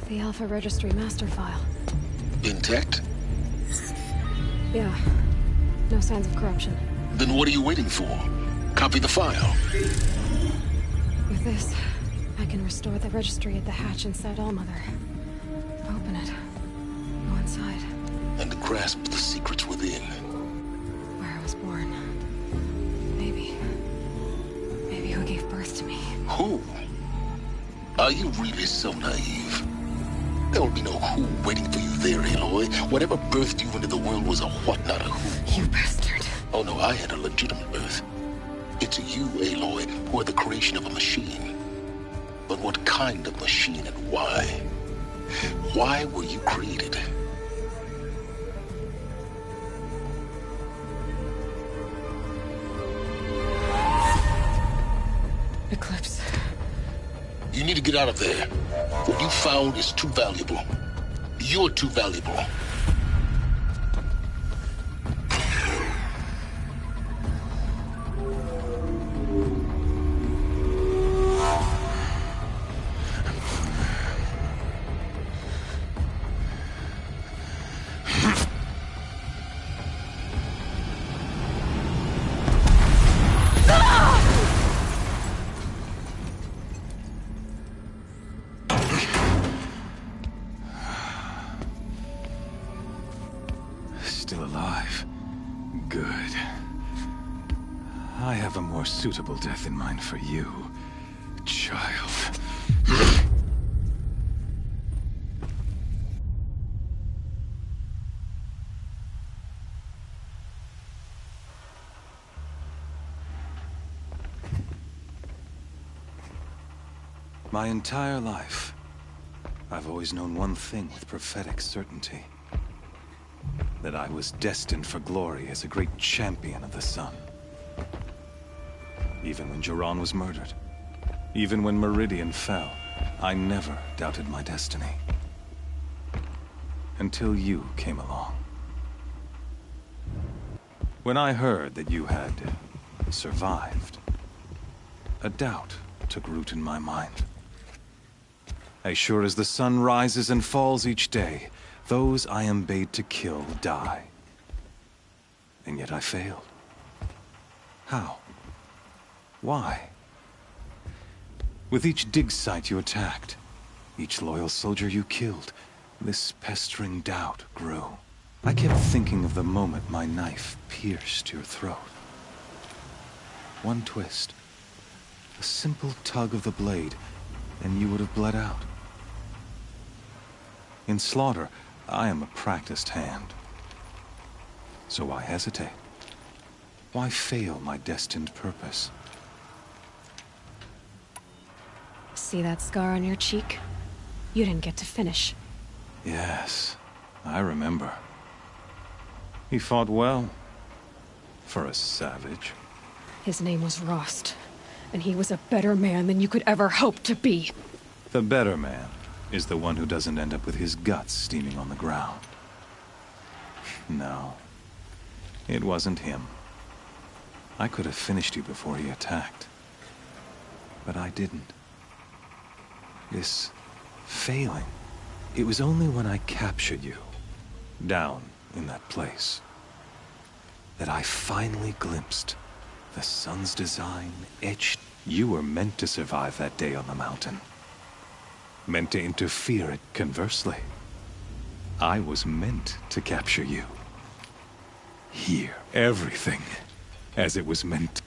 The Alpha Registry master file. Intact? Yeah. No signs of corruption. Then what are you waiting for? Copy the file. With this, I can restore the registry at the hatch inside Allmother. Open it. Go inside. And grasp the secrets within. Where I was born. Maybe who gave birth to me. Who? Are you really so naive? There will be no who waiting for you there, Aloy. Whatever birthed you into the world was a what, not a who. You bastard. Oh no, I had a legitimate birth. It's you, Aloy, who are the creation of a machine. But what kind of machine and why? Why were you created? Eclipse. You need to get out of there. What you found is too valuable. You're too valuable. Still alive. Good. I have a more suitable death in mind for you, child. My entire life, I've always known one thing with prophetic certainty. That I was destined for glory as a great champion of the sun. Even when Jiran was murdered, even when Meridian fell, I never doubted my destiny. Until you came along. When I heard that you had survived, a doubt took root in my mind. As sure as the sun rises and falls each day, those I am bade to kill die. And yet I failed. How? Why? With each dig site you attacked, each loyal soldier you killed, this pestering doubt grew. I kept thinking of the moment my knife pierced your throat. One twist, a simple tug of the blade, and you would have bled out. In slaughter, I am a practiced hand. So why hesitate? Why fail my destined purpose? See that scar on your cheek? You didn't get to finish. Yes, I remember. He fought well. For a savage. His name was Rost, and he was a better man than you could ever hope to be. The better man is the one who doesn't end up with his guts steaming on the ground. No, it wasn't him. I could have finished you before he attacked. But I didn't. This failing, it was only when I captured you, down in that place, that I finally glimpsed the sun's design etched. You were meant to survive that day on the mountain. Meant to interfere it conversely. I was meant to capture you. Here, everything as it was meant.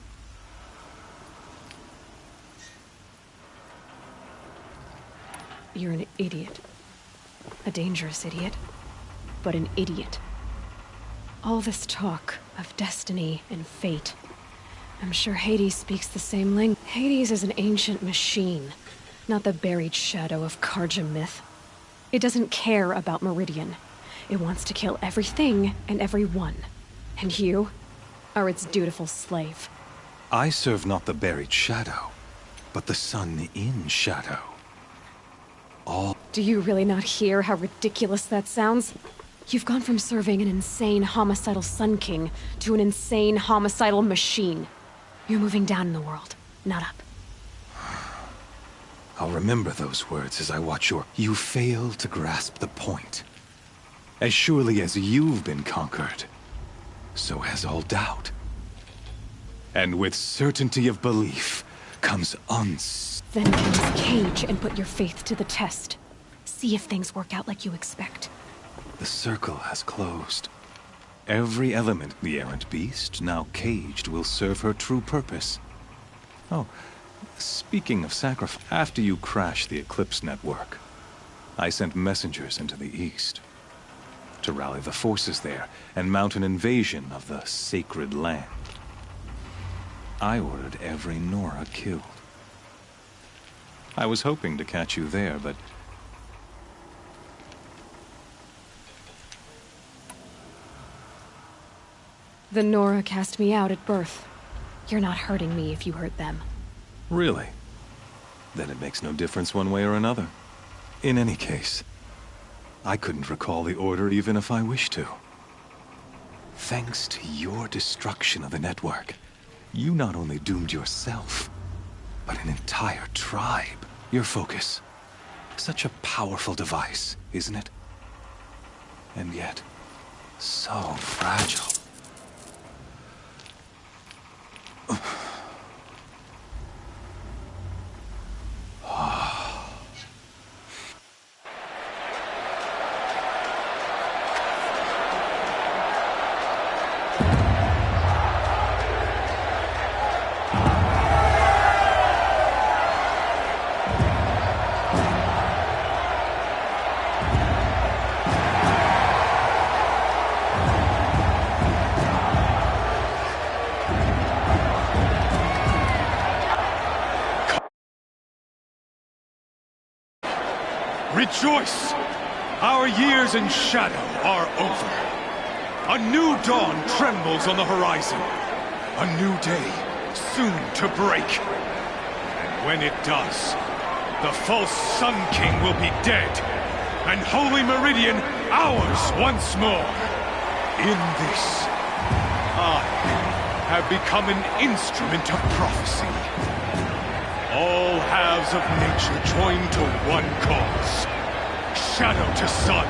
You're an idiot. A dangerous idiot, but an idiot. All this talk of destiny and fate. I'm sure Hades speaks the same language. Hades is an ancient machine, not the buried shadow of Karja myth. It doesn't care about Meridian. It wants to kill everything and everyone. And you are its dutiful slave. I serve not the buried shadow, but the sun in shadow. All... Do you really not hear how ridiculous that sounds? You've gone from serving an insane homicidal Sun King to an insane homicidal machine. You're moving down in the world, not up. I'll remember those words as I watch your... You fail to grasp the point. As surely as you've been conquered, so has all doubt. And with certainty of belief comes Then get in this cage and put your faith to the test. See if things work out like you expect. The circle has closed. Every element, the errant beast, now caged, will serve her true purpose. Oh, Speaking of sacrifice, after you crashed the Eclipse network, I sent messengers into the east to rally the forces there and mount an invasion of the sacred land. I ordered every Nora killed. I was hoping to catch you there, but... The Nora cast me out at birth. You're not hurting me if you hurt them. Really? Then it makes no difference one way or another. In any case, I couldn't recall the order even if I wished to. Thanks to your destruction of the network, you not only doomed yourself, but an entire tribe. Your focus. Such a powerful device, isn't it? And yet, so fragile. Rejoice! Our years in shadow are over. A new dawn trembles on the horizon. A new day, soon to break. And when it does, the false Sun King will be dead, and Holy Meridian ours once more. In this, I have become an instrument of prophecy. All halves of nature join to one cause. Shadow to sun,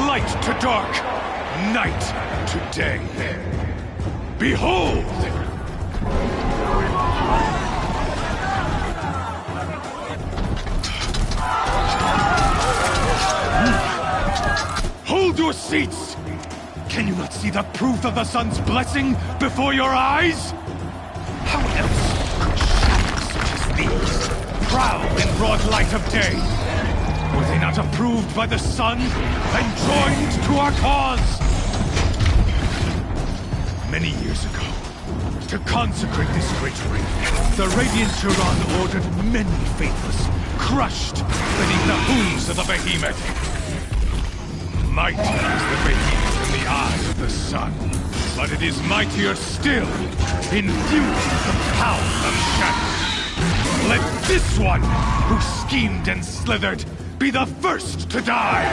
light to dark, night to day. Behold! Hold your seats! Can you not see the proof of the sun's blessing before your eyes? How else could shadows such as these prowl in broad light of day? Were they not approved by the sun and joined to our cause? Many years ago, to consecrate this great ring, the Radiant Turan ordered many faithless, crushed beneath the hooves of the behemoth. Mighty is the behemoth in the eye of the sun, but it is mightier still, infused with the power of shadow. Let this one, who schemed and slithered, be the first to die!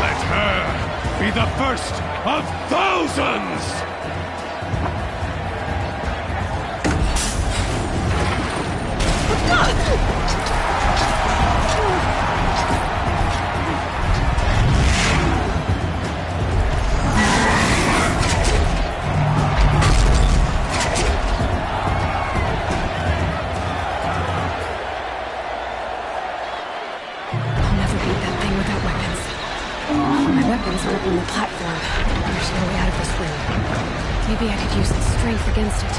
Let her be the first of thousands! On the platform. There's no way out of this room. Maybe I could use the strength against it.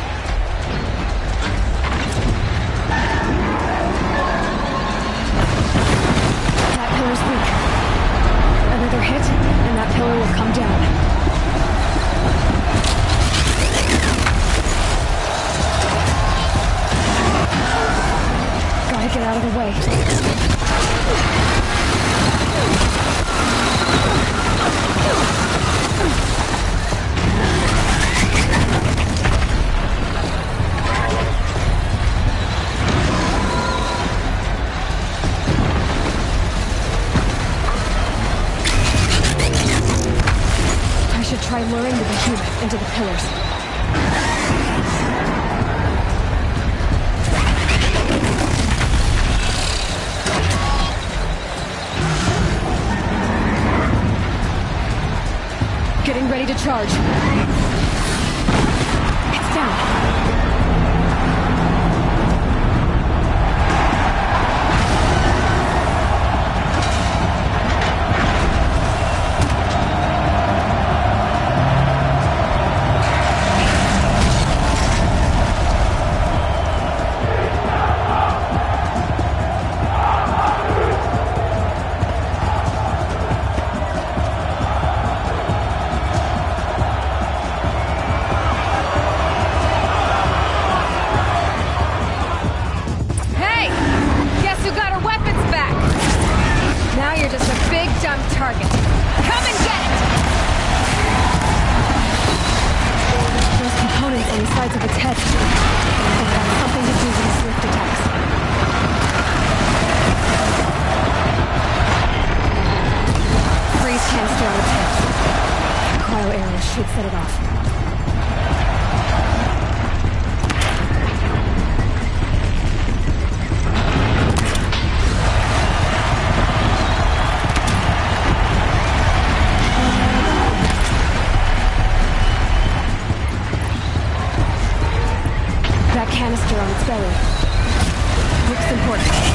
That pillar's weak. Another hit, and that pillar will come down. Gotta get out of the way. I should try luring the behemoth into the pillars. Getting ready to charge. It's down. should set it off. That canister on its belly. Looks important.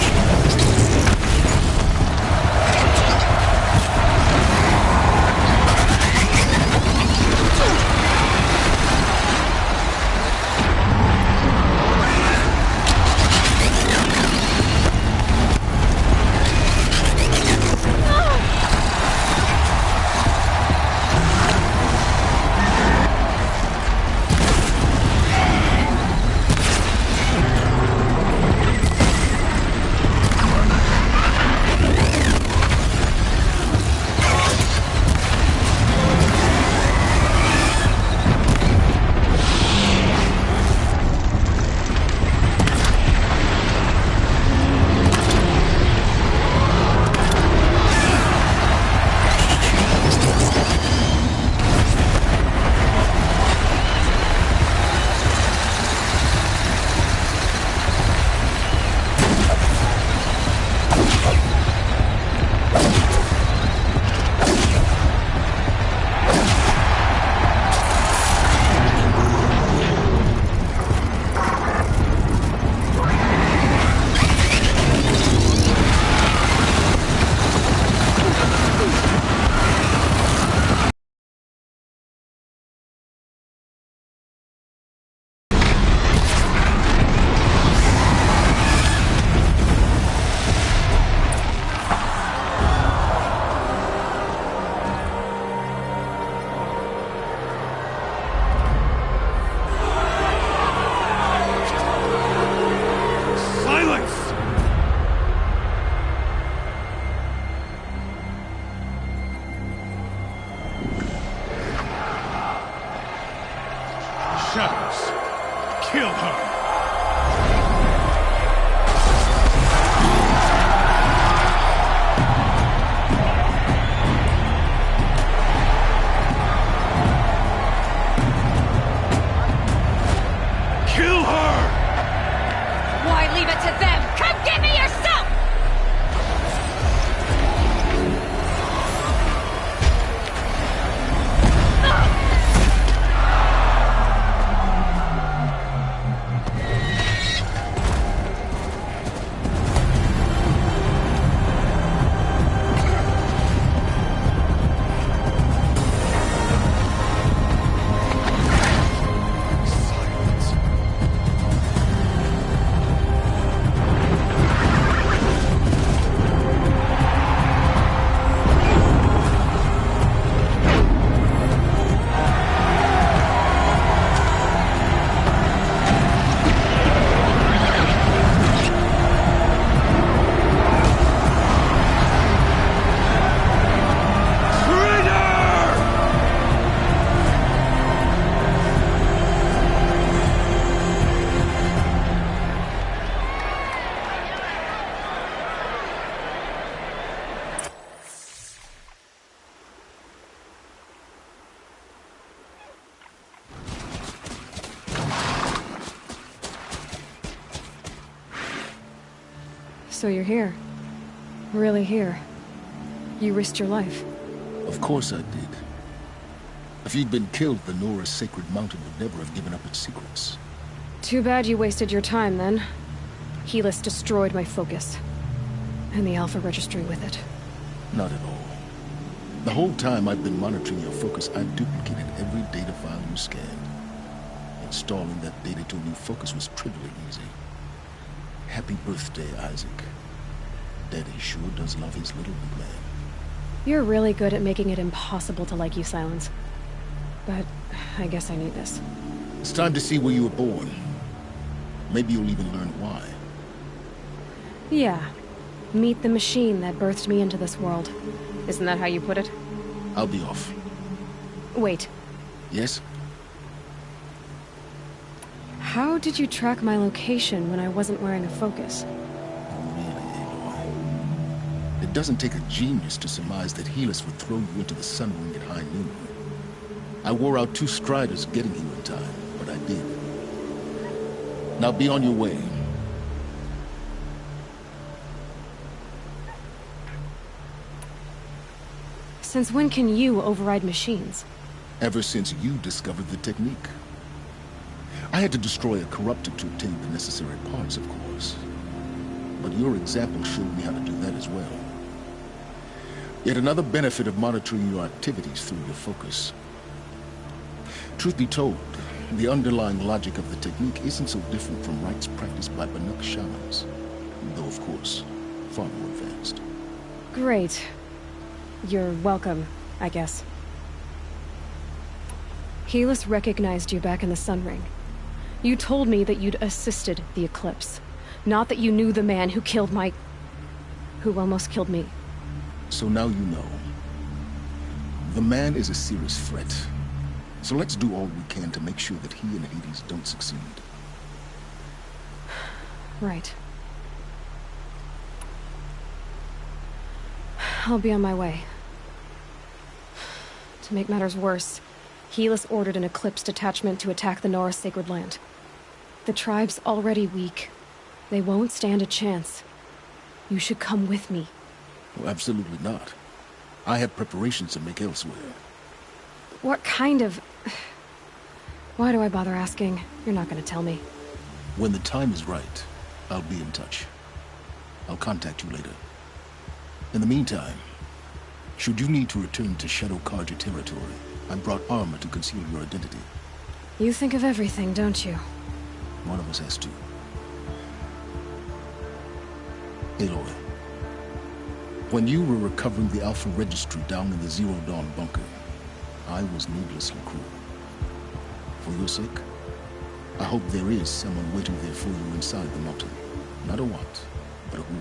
Shadows, kill her! Kill her! Why leave it to them? Come get me yourself! So you're here. Really here. You risked your life. Of course I did. If you'd been killed, the Nora's sacred mountain would never have given up its secrets. Too bad you wasted your time, then. Helis destroyed my focus. And the Alpha Registry with it. Not at all. The whole time I've been monitoring your focus, I've duplicated every data file you scanned. Installing that data to a new focus was trivially easy. Happy birthday, Isaac. Daddy sure does love his little big man. You're really good at making it impossible to like you, Silence. But I guess I need this. It's time to see where you were born. Maybe you'll even learn why. Yeah. Meet the machine that birthed me into this world. Isn't that how you put it? I'll be off. Wait. Yes? How did you track my location when I wasn't wearing a focus? Really, Aloy? It doesn't take a genius to surmise that Helis would throw you into the sun ring at high noon. I wore out 2 striders getting here in time, but I did. Now be on your way. Since when can you override machines? Ever since you discovered the technique. I had to destroy a corruptor to obtain the necessary parts, of course. But your example showed me how to do that as well. Yet another benefit of monitoring your activities through your focus. Truth be told, the underlying logic of the technique isn't so different from rites practiced by Banuk shamans, though of course, far more advanced. Great. You're welcome, I guess. Helis recognized you back in the Sun Ring. You told me that you'd assisted the Eclipse, not that you knew the man who almost killed me. So now you know. The man is a serious threat. So let's do all we can to make sure that he and Hades don't succeed. Right. I'll be on my way. To make matters worse, Helis ordered an Eclipse detachment to attack the Nora Sacred Land. The tribe's already weak. They won't stand a chance. You should come with me. Well, absolutely not. I have preparations to make elsewhere. What kind of... Why do I bother asking? You're not gonna tell me. When the time is right, I'll be in touch. I'll contact you later. In the meantime, should you need to return to Shadow Carja territory, I brought armor to conceal your identity. You think of everything, don't you? One of us has to. Aloy, when you were recovering the Alpha Registry down in the Zero Dawn bunker, I was needlessly cruel. For your sake, I hope there is someone waiting there for you inside the mountain. Not a what, but a who.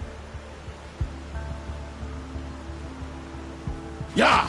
Yeah!